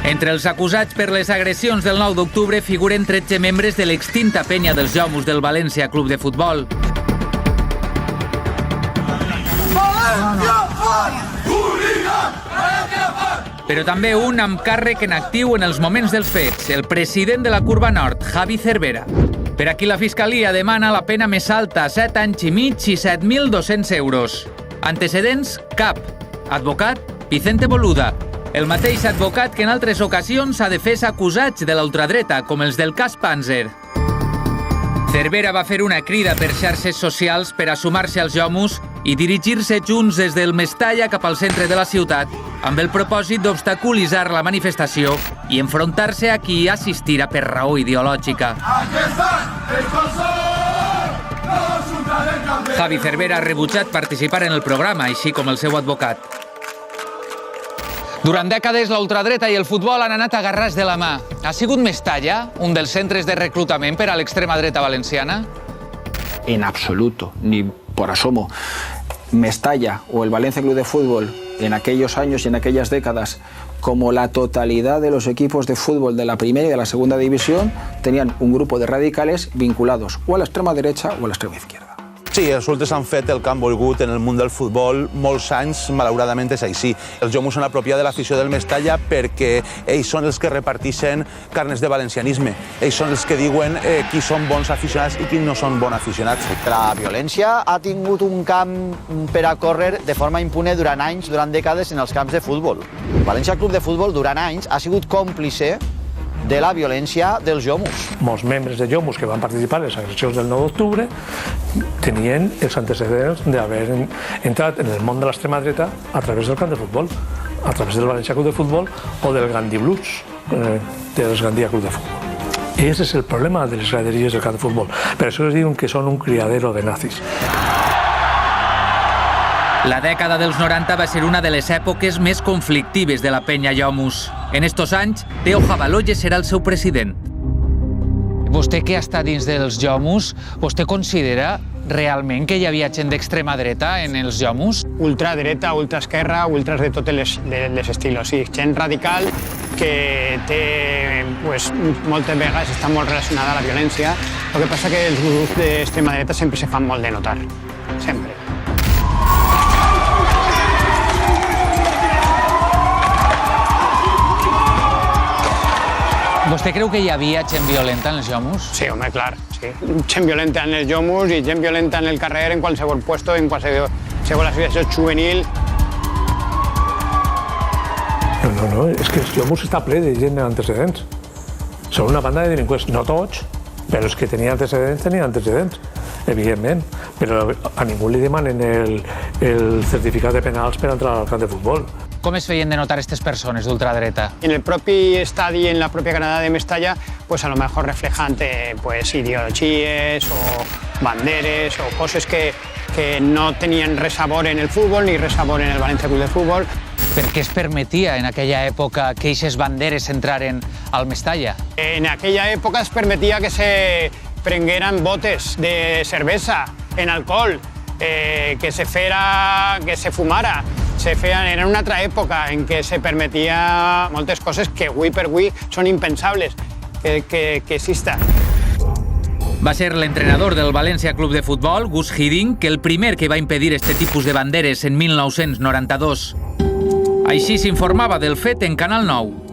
Entre els acusats per les agressions del 9 d'octubre figuren 13 membres de l'extinta penya dels Jomus del València Club de Futbol. Però també un amb càrrec en actiu en els moments dels fets, el president de la Curva Nord, Javi Cervera. Per aquí la Fiscalia demana la pena més alta, 7 anys i mig i 7.200 euros. Antecedents? Cap. Advocat? Vicente Boluda. El mateix advocat que en altres ocasions ha defès acusats de la ultradreta, com els del cas Panzer. Cervera va fer una crida per xarxes socials per a sumar-se als Jomus i dirigir-se junts des del Mestalla cap al centre de la ciutat amb el propòsit d'obstaculitzar la manifestació i enfrontar-se a qui assistirà per raó ideològica. Javi Cervera ha rebutjat participar en el programa, així com el seu advocat. Durant dècades, la ultradreta i el futbol han anat agarrats de la mà. Ha sigut Mestalla un dels centres de reclutament per a l'extrema dreta valenciana? En absoluto, ni por asomo. Mestalla o el Valencia Club de Fútbol en aquellos años y en aquellas décadas, como la totalidad de los equipos de fútbol de la primera y de la segunda división, tenían un grupo de radicales vinculados o a la extrema derecha o a la extrema izquierda. Sí, els ultres han fet el que han volgut en el món del futbol molts anys, malauradament és així. Els Jomus s'han apropiat de l'afició del Mestalla perquè ells són els que reparteixen carnes de valencianisme. Ells són els que diuen qui són bons aficionats i qui no són bons aficionats. La violència ha tingut un camp per a córrer de forma impune durant anys, durant dècades en els camps de futbol. El València Club de Futbol durant anys ha sigut còmplice de la violència dels Jomus. Molts membres de Jomus que van participar en les agressions del 9 d'octubre tenien els antecedents d'haver entrat en el món de l'extrema dreta a través del camp de futbol, a través del València Club de Futbol o del Gandhi Blues, del Gandia Club de Futbol. Ese és el problema de les graderies del camp de futbol. Per això es diuen que són un criadero de nazis. La dècada dels 90 va ser una de les èpoques més conflictives de la penya Jomus. En estos anys, Teo Jabaloye serà el seu president. Vostè que està dins dels Jomus, vostè considera realment que hi havia gent d'extrema dreta en els Jomus? Ultradreta, ultraesquerra, ultras de tots els estilos, sí. Gent radical que té, moltes vegades està molt relacionada a la violència. El que passa que els grups d'extrema dreta sempre se fan molt de notar, sempre. Vostè creu que hi havia gent violenta en els Jomus? Sí, home, clar, sí. Gent violenta en els Jomus i gent violenta en el carrer, en qualsevol puesto, en qualsevol associació juvenil. No, és que el Jomus està ple de gent amb antecedents. Són una banda de delinqüents, no tots, però els que tenien antecedents, evidentment. Però a ningú li demanen el certificat de penals per entrar al camp de futbol. Com es feien de notar aquestes persones d'ultradreta? En el propi estadi, en la pròpia granada de Mestalla, a lo mejor reflejan ideologies o banderes o coses que no tenien res sabor en el futbol ni res sabor en el València Club de Futbol. Per què es permetia en aquella època que aquestes banderes entraren al Mestalla? En aquella època es permetia que se prengueren botes de cervesa, en alcohol, que se fumara. Era una altra època en què se permetia moltes coses que avui per avui són impensables que exista. Va ser l'entrenador del València Club de Futbol, Gus Hiddink, el primer que va impedir este tipus de banderes en 1992. Així s'informava del fet en Canal 9.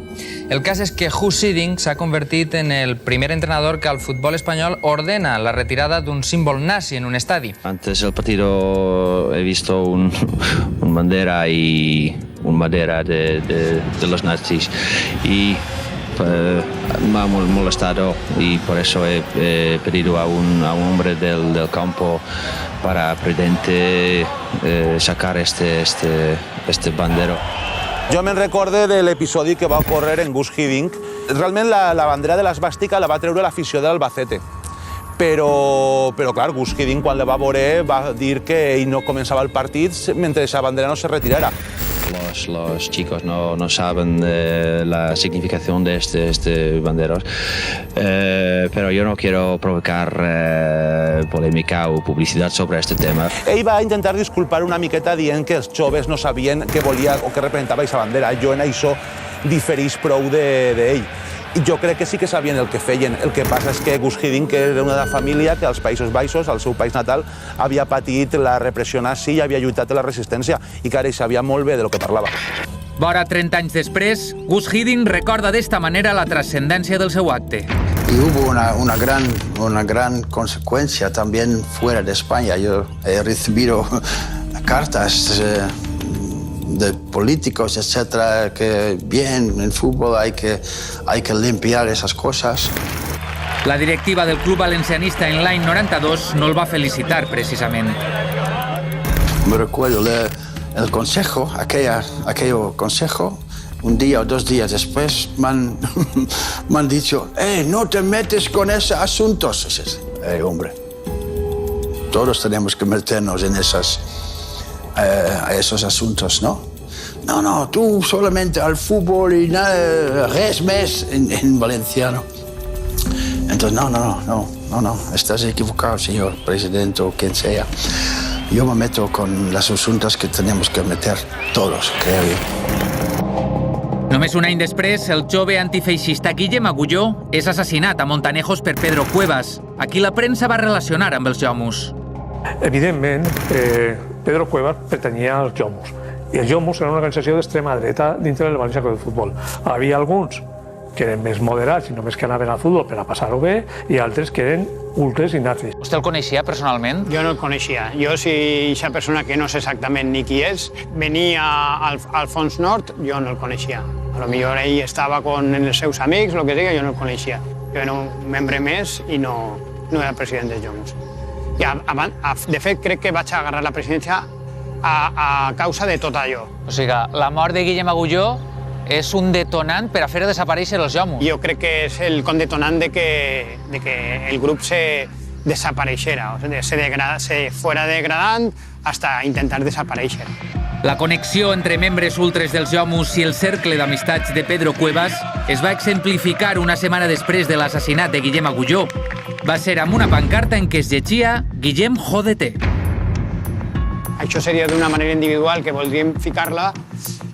El cas és que Gus Hiddink s'ha convertit en el primer entrenador que al futbol espanyol ordena la retirada d'un símbol nazi en un estadi. Antes del partido he visto un bandera y un madera de los nazis y me ha molestado y por eso he pedido a un hombre del campo para prudente sacar este bandero. Jo me'n recorde de l'episodi que va ocórrer en Gus Hiddink. Realment la bandera de l'esvàstica la va treure l'afició de l'Albacete. Però clar, Gus Hiddink quan la va veure va dir que ell no començava el partit mentre la bandera no se retirara. Los chicos no saben la significación de este banderos, pero yo no quiero provocar polémica o publicidad sobre este tema. Ell va intentar disculpar una miqueta dient que els joves no sabien què volia o què representava aquesta bandera. Jo en això diferís prou d'ell. Jo crec que sí que sabien el que feien. El que passa és que Gus Hiddink era una família que als Països Baixos, al seu país natal, havia patit la repressió nazi i havia lluitat a la resistència i que ara sabia molt bé de lo que parlava. Vora 30 anys després, Gus Hiddink recorda d'esta manera la trascendència del seu acte. Y hubo una gran consecuencia también fuera de España. Yo he recibido cartas de políticos, etcétera, que bien, en fútbol hay que limpiar esas cosas. La directiva del club valencianista en l'any 92 no el va felicitar, precisament. me recuerdo el consejo, aquel consejo, un día o 2 días después me han dicho, no te metes con esos asuntos. Hombre, todos tenemos que meternos en esos asuntos, ¿no? No, tú solamente al fútbol y nada, res mes en valenciano. Entonces, no, estás equivocado, señor presidente o quien sea. Yo me meto con los asuntos que tenemos que meter todos, creo yo. Només un any després, el jove antifeixista Guillem Agulló és assassinat a Montanejos per Pedro Cuevas, a qui la premsa va relacionar amb els Jomus. Evidentment, Pedro Cuevas pertanyia als Jomus. I els Jomus eren una organització d'extrema dreta dintre del València Club de Futbol. Havia alguns que eren més moderats i només que anaven al futbol per a passar-ho bé, i altres que eren ultres i nazis. Vostè el coneixia personalment? Jo no el coneixia. Jo, si aquesta persona que no sé exactament ni qui és, venia al Fons Nord, jo no el coneixia. A lo millor ell estava con els seus amics, el que sigui, jo no el coneixia. Jo era un membre més i no era president dels Jomus. De fet, crec que vaig agarrar la presidència a causa de tot allò. O sigui, la mort de Guillem Agulló és un detonant per a fer desaparèixer els Jomus. Jo crec que és el condetonant de que el grup se desapareixera, o sigui, se fuera degradant hasta intentar desaparèixer. La connexió entre membres ultres dels Jomus i el cercle d'amistats de Pedro Cuevas es va exemplificar una setmana després de l'assassinat de Guillem Agulló. Va ser amb una pancarta en què es llegia Guillem Jódete. Això seria d'una manera individual, que voldríem ficar-la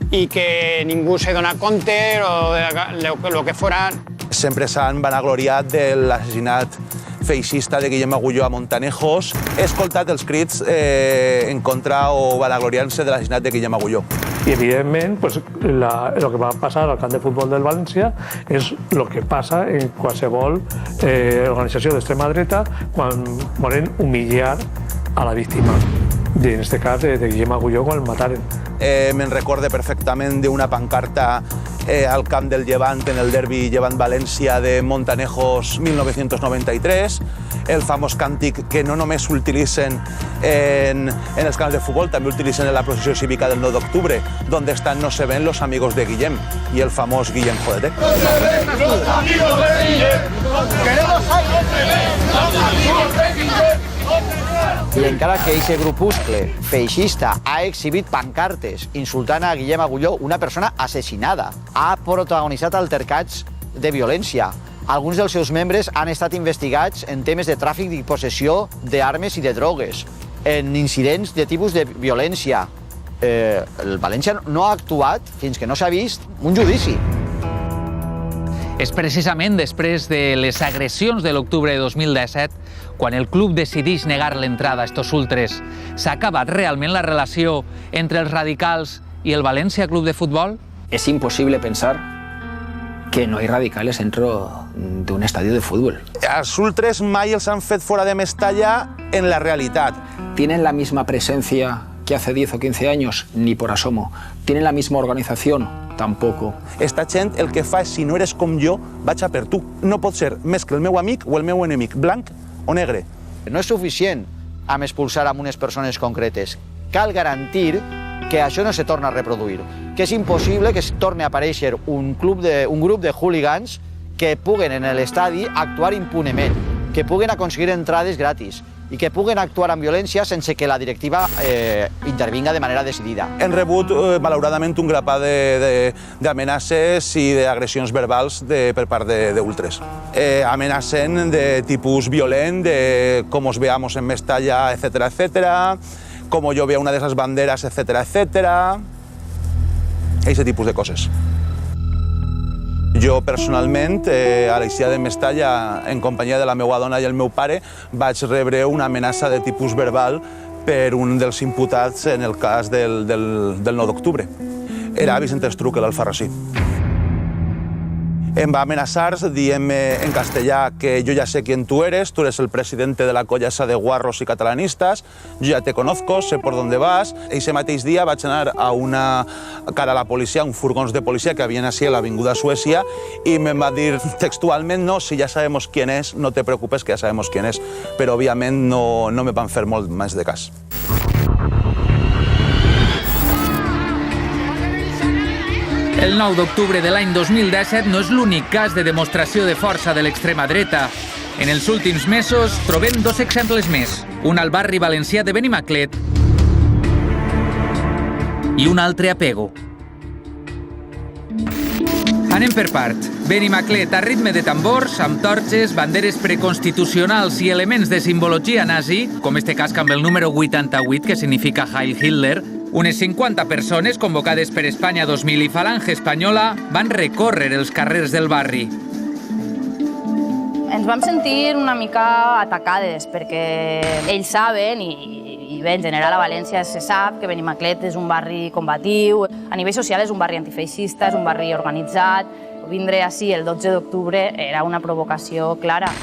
i que ningú se dona compte o de lo que fora. Sempre s'han vanagloriat de l'assassinat feixista de Guillem Agulló a Montanejos. He escoltat els crits en contra o vanagloriant-se de l'assassinat de Guillem Agulló. I, evidentment, el que va passar al camp de futbol del València és el que passa en qualsevol organització d'extrema dreta quan volen humillar a la víctima. I en aquest cas de Guillem Agulló quan el mataren. Me'n recorde perfectament d'una pancarta al camp del Llevant en el derbi Llevant-València de Montanejos 1993, el famós càntic que no només s'utilitzen en els camps de futbol, també utilitzen en la processió cívica del 9 d'octubre, donde están no se ven los amigos de Guillem, i el famós Guillem Jódete. ¡No se ven los amigos de Guillem! ¡Queremos aire! ¡Los amigos de Guillem! I encara que aquest grupuscle feixista ha exhibit pancartes insultant a Guillem Agulló, una persona assassinada, ha protagonitzat altercats de violència. Alguns dels seus membres han estat investigats en temes de tràfic i possessió d'armes i de drogues, en incidents de tipus de violència. El València no ha actuat fins que no s'ha vist un judici. És precisament després de les agressions de l'octubre de 2017 quan el club decideix negar l'entrada a estos ultres. S'ha acabat realment la relació entre els radicals y el Valencia Club de Fútbol? Es imposible pensar que no hay radicales dentro de un estadio de fútbol. Els ultres mai els han fet fora de Mestalla en la realitat. ¿Tienen la misma presencia que hace 10 o 15 años? Ni por asomo. ¿Tienen la misma organización? Tampoco. Esta gent el que fa és, si no eres com jo, vaig a per tu. No pot ser més que el meu amic o el meu enemic, blanc o negre. No és suficient amb expulsar a unes persones concretes. Cal garantir que això no se torna a reproduir, que és impossible que es torni a aparèixer un grup de hooligans que puguen en l'estadi actuar impunement, que puguen aconseguir entrades gratis i que puguen actuar amb violència sense que la directiva intervinga de manera decidida. Hem rebut, malauradament, un grapat d'amenaces i d'agressions verbals per part d'ultres. Amenacen de tipus violent, de com os veamos en Mestalla, etcétera, etcétera, como yo vea una de esas banderas, etcétera, etcétera. Ese tipus de coses. Jo, personalment, a l'Eixida de Mestalla, en companyia de la meva dona i el meu pare, vaig rebre una amenaça de tipus verbal per un dels imputats en el cas del 9 d'octubre. Era Vicent Estruc, l'Alfarrasí. Em va amenaçar dient-me en castellà que jo ja sé quién tú eres el presidente de la colla esa de guarros y catalanistas, yo ya te conozco, sé por dónde vas. Ese mateix dia vaig anar a una cara a la policia, un furgons de policia que havien així a l'Avinguda Suècia, i me'n va dir textualment, no, si ja sabemos quién es, no te preocupes que ja sabemos quién es, però òbviament no me van fer molt més de cas. El 9 d'octubre de l'any 2017 no és l'únic cas de demostració de força de l'extrema dreta. En els últims mesos trobem dos exemples més. Un al barri valencià de Benimaclet i un altre a Pego. Anem per part. Benimaclet a ritme de tambors, amb torxes, banderes preconstitucionals i elements de simbologia nazi, com este cas amb el número 88, que significa Heil Hitler, unes 50 persones convocades per Espanya 2000 i Falange Espanyola van recórrer els carrers del barri. Ens vam sentir una mica atacades perquè ells saben i bé, en general a València se sap que Benimaclet és un barri combatiu, a nivell social és un barri antifeixista, és un barri organitzat. Vindre així el 12 d'octubre era una provocació clara.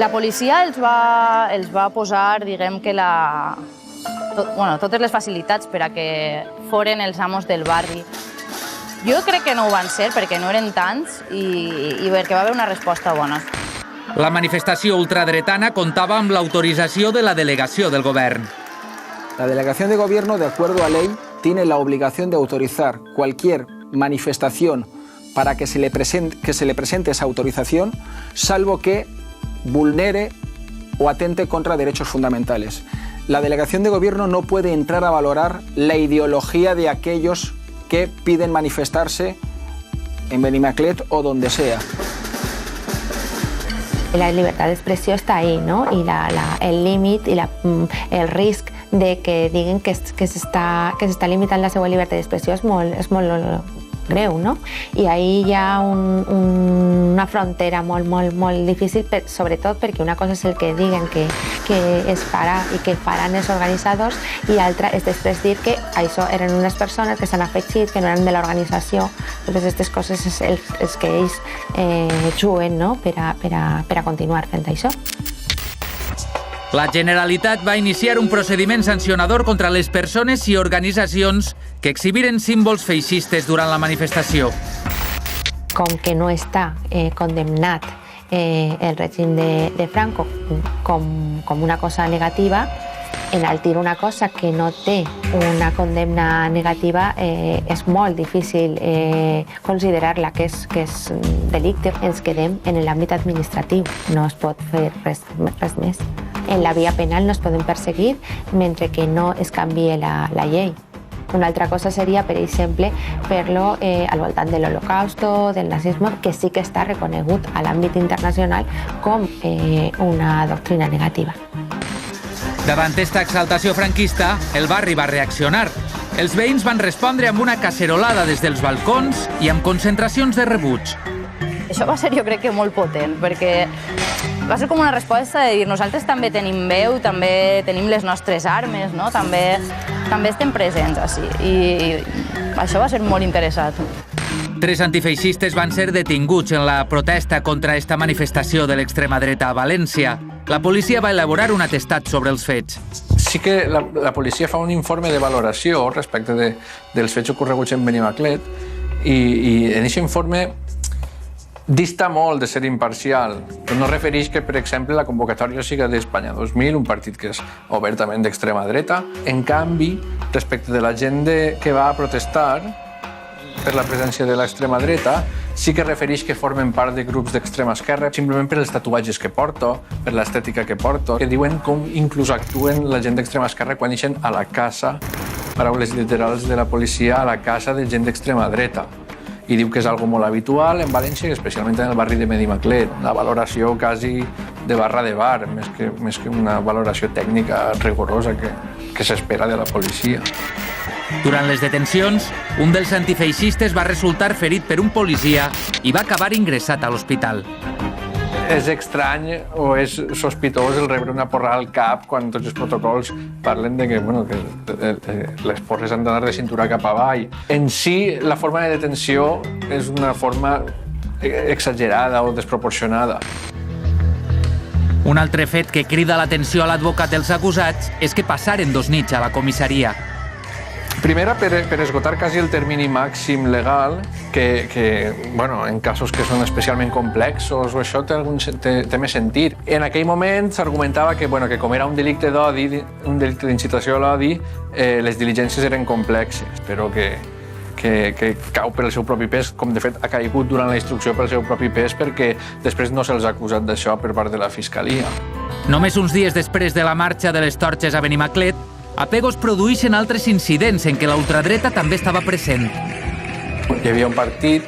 La policia els va posar, diguem que totes les facilitats per a que foren els amos del barri. Jo crec que no ho van ser perquè no eren tants i perquè va haver una resposta bona. La manifestació ultradretana contava amb l'autorització de la delegació del govern. La delegación de gobierno, de acuerdo a ley, tiene la obligación de autorizar cualquier manifestación para que se le presente esa autorización, salvo que vulnere o atente contra derechos fundamentales. La delegación de gobierno no puede entrar a valorar la ideología de aquellos que piden manifestarse en Benimaclet o donde sea. La libertad d'expressió està ahí, no? I el límit i el risc de que diguin que s'està limitant la seva llibertat d'expressió és molt greu, no? I ahí hi ha una frontera molt difícil, sobretot perquè una cosa és el que diguen que es farà i que faran els organitzadors i l'altra és després dir que això eren unes persones que s'han afegit, que no eren de l'organització. Totes aquestes coses és el que ells juguen, no? per a continuar fent això. La Generalitat va iniciar un procediment sancionador contra les persones i organitzacions que exhibiren símbols feixistes durant la manifestació. Com que no està condemnat el règim de Franco com una cosa negativa, enaltir una cosa que no té una condemna negativa és molt difícil considerar-la que és delicte. Ens quedem en l'àmbit administratiu, no es pot fer res més. En la via penal no es poden perseguir mentre que no es canvie la llei. Una altra cosa seria, per exemple, fer-lo al voltant de l'Holocausto, del nazisme, que sí que està reconegut a l'àmbit internacional com una doctrina negativa. Davant esta exaltació franquista, el barri va reaccionar. Els veïns van respondre amb una cacerolada des dels balcons i amb concentracions de rebuig. Això va ser, jo crec que molt potent, perquè va ser com una resposta de dir nosaltres també tenim veu, també tenim les nostres armes, no? També estem presents així. I això va ser molt interessant. 3 antifeixistes van ser detinguts en la protesta contra esta manifestació de l'extrema dreta a València. La policia va elaborar un atestat sobre els fets. Sí que la policia fa un informe de valoració respecte dels fets ocorreguts en Benimaclet i en aquest informe dista molt de ser imparcial. No refereix que, per exemple, la convocatòria siga d'Espanya 2000, un partit que és obertament d'extrema dreta. En canvi, respecte de la gent que va a protestar per la presència de l'extrema dreta, sí que refereix que formen part de grups d'extrema esquerra simplement per els tatuatges que porto, per l'estètica que porto, que diuen com inclús actuen la gent d'extrema esquerra quan ixen a la casa, paraules literals de la policia, a la casa de gent d'extrema dreta. I diu que és algo molt habitual en València, especialment en el barri de Benimaclet. Una valoració quasi de barra de bar, més que una valoració tècnica rigorosa que s'espera de la policia. Durant les detencions, un dels antifeixistes va resultar ferit per un policia i va acabar ingressat a l'hospital. És estrany o és sospitós el rebre una porra al cap quan tots els protocols parlen de que les porres han d'anar de cintura cap avall. En si, la forma de detenció és una forma exagerada o desproporcionada. Un altre fet que crida l'atenció a l'advocat dels acusats és que passaren 2 nits a la comissaria. Primera, per esgotar quasi el termini màxim legal, que en casos que són especialment complexos o això té més sentit. En aquell moment s'argumentava que com era un delicte d'odi, un delicte d'incitació a l'odi, les diligències eren complexes, però que que cau per el seu propi pes, com de fet ha caigut durant la instrucció pel seu propi pes, perquè després no se'ls ha acusat d'això per part de la Fiscalia. Només uns dies després de la marxa de les torxes a Benimaclet, a Pego es produeixen altres incidents en què la ultradreta també estava present. Hi havia un partit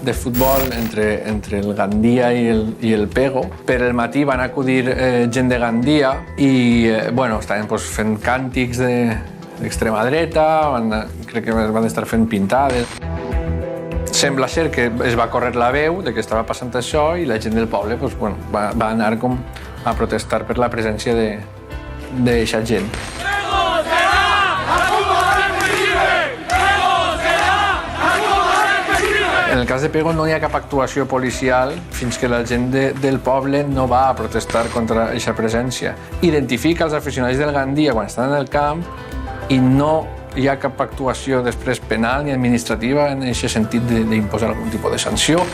de futbol entre el Gandia i el Pego. Per el matí van acudir gent de Gandia i estaven fent càntics d'extrema dreta, crec que van estar fent pintades. Sembla ser que es va córrer la veu de que estava passant això i la gent del poble va anar com a protestar per la presència d'aquesta gent. En el cas de Pego no hi ha cap actuació policial fins que la gent del poble no va a protestar contra aquesta presència. Identifica els aficionats del Gandia quan estan en el camp i no hi ha cap actuació després penal ni administrativa en aquest sentit d'imposar algun tipus de sanció.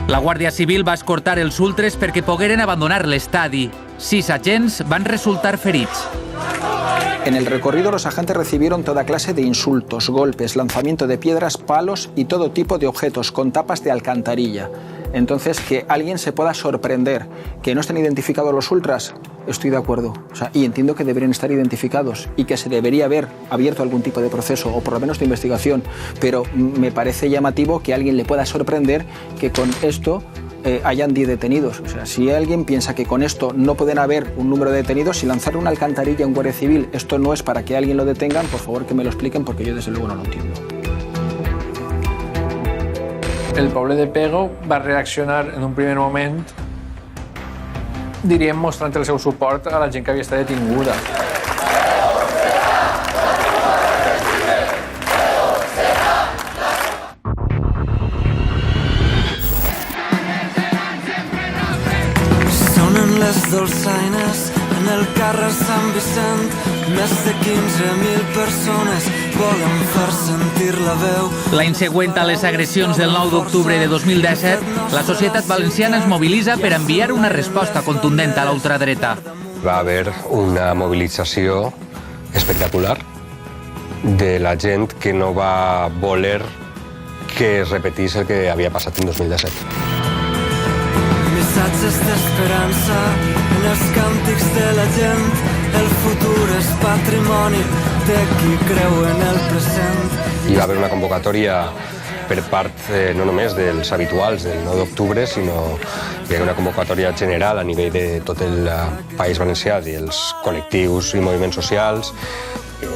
La Guàrdia Civil va escortar els ultres perquè pogueren abandonar l'estadi. 6 agents van resultar ferits. En el recorrido los agentes recibieron toda clase de insultos, golpes, lanzamiento de piedras, palos y todo tipo de objetos con tapas de alcantarilla. Entonces, que alguien se pueda sorprender que no estén identificados los ultras, estoy de acuerdo. Y entiendo que deberían estar identificados y que se debería haber abierto algún tipo de proceso o por lo menos de investigación, pero me parece llamativo que a alguien le pueda sorprender que con esto hayan 10 detenidos. Si alguien piensa que con esto no pueden haber un número de detenidos, si lanzar una alcantarilla a un guardia civil, esto no es para que alguien lo detengan, por favor que me lo expliquen porque yo desde luego no lo entiendo. El poble de Pego va reaccionar en un primer moment, diríem, mostrant el seu suport a la gent que havia estat detinguda. Sonen les dolçaines en el carrer Sant Vicent. Més de 15.000 persones volen fer sentir la veu. L'any següent a les agressions del 9 d'octubre de 2017, la societat valenciana es mobilitza per enviar una resposta contundent a la ultradreta. Va haver una mobilització espectacular de la gent que no va voler que es repetís el que havia passat en 2017. Missatges d'esperança en els càntics de la gent. El futur és patrimoni de qui creu en el present. Hi va haver una convocatòria per part no només dels habituals del 9 d'octubre, sinó hi ha una convocatòria general a nivell de tot el País Valencià i els col·lectius i moviments socials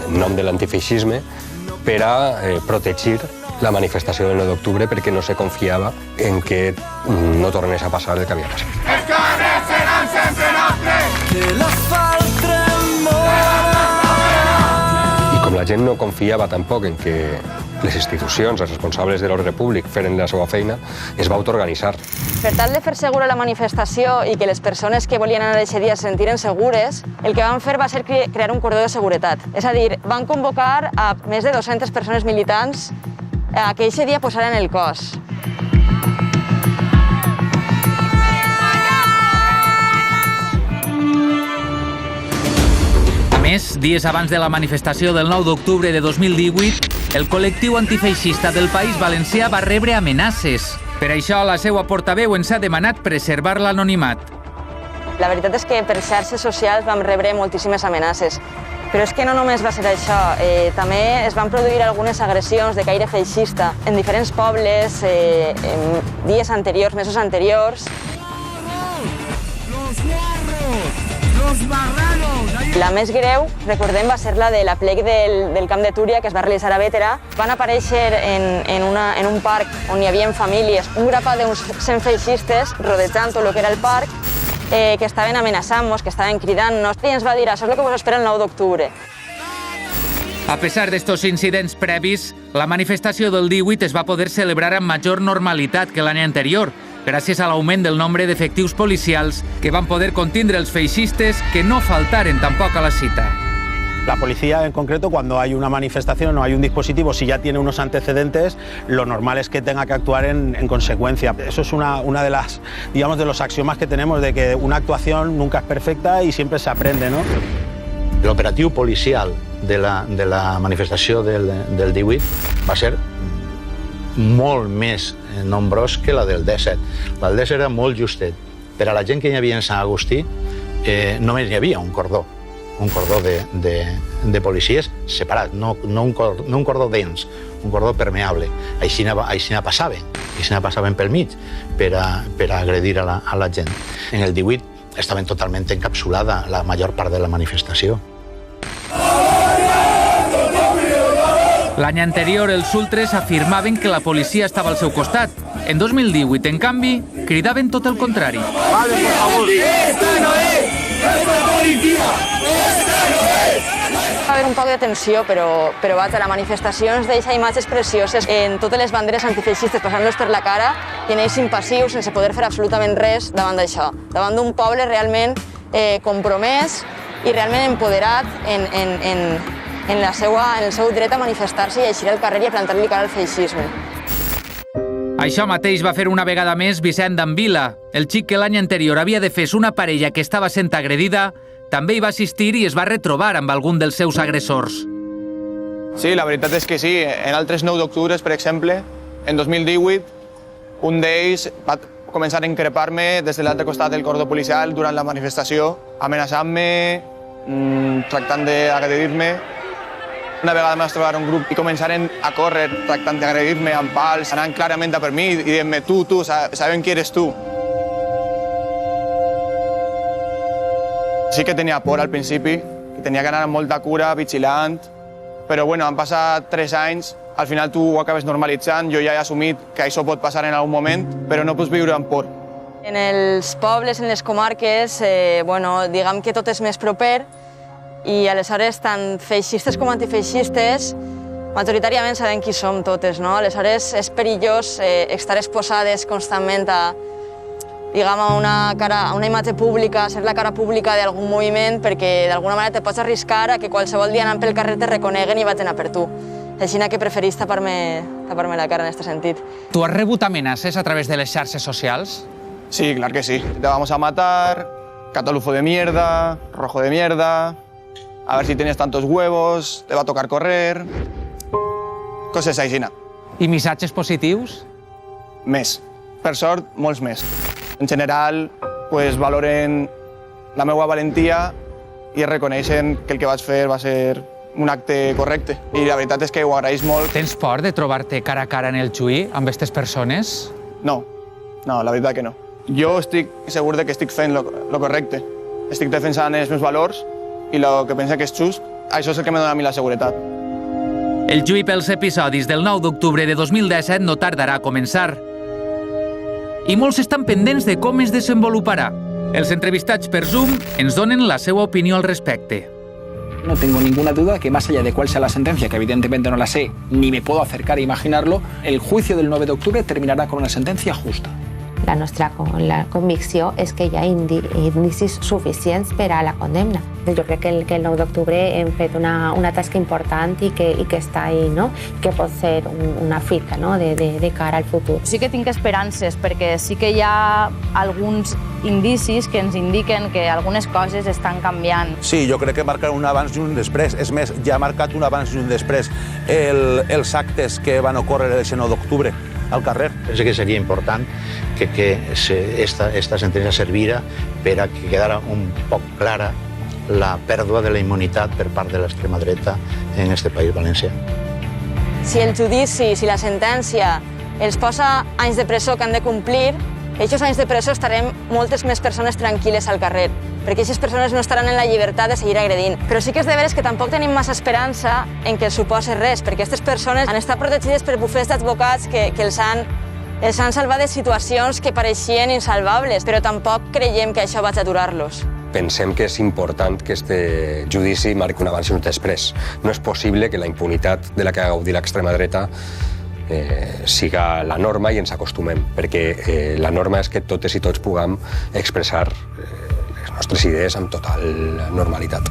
en nom de l'antifeixisme per a protegir la manifestació del 9 d'octubre perquè no se confiava en que no tornés a passar el que havia passat. Els carrers seran sempre nostres! Que l'asfalt tremora! I com la gent no confiava tampoc en que les institucions, els responsables de l'ordre públic feren la seva feina, es va autoorganitzar. Per tal de fer segura la manifestació i que les persones que volien anar aquest dia se sentiren segures, el que van fer va ser crear un cordó de seguretat. És a dir, van convocar a més de 200 persones militants a que aquest dia posaren el cos. A més, dies abans de la manifestació del 9 d'octubre de 2018, el col·lectiu antifeixista del País Valencià va rebre amenaces. Per això, la seva portaveu ens ha demanat preservar l'anonimat. La veritat és que per xarxes socials vam rebre moltíssimes amenaces. Però és que no només va ser això, també es van produir algunes agressions de caire feixista en diferents pobles, dies anteriors, mesos anteriors. La més greu, recordem, va ser la de l'aplec del camp de Túria que es va realitzar a Bétera. Van aparèixer en un parc on hi havia famílies, un grapat d'uns 100 feixistes rodejant tot el que era el parc, que estaven amenaçant-nos, que estaven cridant-nos, i ens va dir, això és el que us espera el 9 d'octubre. A pesar d'estos incidents previs, la manifestació del 18 es va poder celebrar amb major normalitat que l'any anterior, gràcies a l'augment del nombre d'efectius policials que van poder contindre els feixistes que no faltaren tampoc a la cita. La policía en concreto, cuando hay una manifestación o hay un dispositivo, si ya tiene unos antecedentes, lo normal es que tenga que actuar en consecuencia. Eso es una de las, digamos, de los axiomas que tenemos de que una actuación nunca es perfecta y siempre se aprende, ¿no? L'operatiu policial de la manifestació del 18 va ser molt més nombrós que la del 17. La del 17 era molt justet. Per a la gent que hi havia en Sant Agustí només hi havia un cordó de policies separat, no un cordó dens, un cordó permeable. Així passaven pel mig per a agredir a la gent. En el 18 estaven totalment encapsulada la major part de la manifestació. L'any anterior, els ultres afirmaven que la policia estava al seu costat. En 2018, en canvi, cridaven tot el contrari. Vale, por favor. ¡Esta no es! ¡Esta policía! ¡Esta no es! Va haver un poc de tensió, però vaja, la manifestació ens deixa imatges precioses en totes les banderes antifeixistes passant-los per la cara i en ells impassius, sense poder fer absolutament res davant d'això. Davant d'un poble realment compromès i realment empoderat en el seu dret a manifestar-se i eixir al carrer i a plantar-li cara al feixisme. Això mateix va fer una vegada més Vicent d'Anvila. El xic que l'any anterior havia defès una parella que estava sent agredida també hi va assistir i es va retrobar amb algun dels seus agressors. Sí, la veritat és que sí. En altres 9 d'octubre, per exemple, en 2018, un d'ells va començar a increpar-me des de l'altre costat del cordó policial durant la manifestació, amenaçant-me, tractant d'agredir-me. Una vegada em vaig trobar un grup i començaren a córrer tractant d'agredir-me amb pals, anant clarament a per mi i dient-me tu, sabem qui eres tu. Sí que tenia por al principi, i tenia que anar amb molta cura, vigilant, però bueno, han passat 3 anys, al final tu ho acabes normalitzant, jo ja he assumit que això pot passar en algun moment, però no pots viure amb por. En els pobles, en les comarques, diguem que tot és més proper, i aleshores tant feixistes com antifeixistes majoritàriament sabem qui som totes, no? Aleshores és perillós estar exposades constantment a una imatge pública, ser la cara pública d'algun moviment, perquè d'alguna manera te pots arriscar a que qualsevol dia anant pel carrer te reconeguen i vagin a per tu. Així que preferís tapar-me la cara en aquest sentit. Tu has rebut amenaces a través de les xarxes socials? Sí, clar que sí. Te vamos a matar, catalufo de mierda, rojo de mierda, a ver si tienes tantos huevos, te va a tocar correr... Coses així. I missatges positius? Més. Per sort, molts més. En general, valoren la meva valentia i reconeixen que el que vaig fer va ser un acte correcte. I la veritat és que ho agraeix molt. Tens por de trobar-te cara a cara en el Chuy amb aquestes persones? No, la veritat que no. Jo estic segur que estic fent lo correcte. Estic defensant els meus valors i el que penso que és just, això és el que me dona a mi la seguretat. El juí pels episodis del 9 d'octubre de 2017 no tardarà a començar. I molts estan pendents de com es desenvoluparà. Els entrevistats per Zoom ens donen la seva opinió al respecte. No tengo ninguna duda que más allá de cuál sea la sentencia, que evidentemente no la sé, ni me puedo acercar a imaginarlo, el juicio del 9 de octubre terminará con una sentencia justa. La nostra convicció és que hi ha indicis suficients per a la condemna. Jo crec que el 9 d'octubre hem fet una tasca important i que està ahí, no? Que pot ser una fita, no? de cara al futur. Sí que tinc esperances, perquè sí que hi ha alguns indicis que ens indiquen que algunes coses estan canviant. Sí, jo crec que marca un abans i un després. És més, ja ha marcat un abans i un després els actes que van ocórrer el 9 d'octubre al carrer. Penso que seria important que esta sentència servira per a que quedara un poc clara la pèrdua de la immunitat per part de l'extrema dreta en este país valencià. Si el judici, si la sentència els posa anys de presó que han de complir, aquests anys de presó estarem moltes més persones tranquil·les al carrer, perquè aquestes persones no estaran en la llibertat de seguir agredint. Però sí que és de veres que tampoc tenim massa esperança en que els suposi res, perquè aquestes persones han estat protegides per bufets d'advocats que els han salvat de situacions que pareixien insalvables, però tampoc creiem que això vagi a aturar-los. Pensem que és important que este judici marqui un abans i un després. No és possible que la impunitat de la que ha gaudit l'extrema dreta siga la norma i ens acostumem, perquè la norma és que totes i tots puguem expressar les nostres idees amb total normalitat.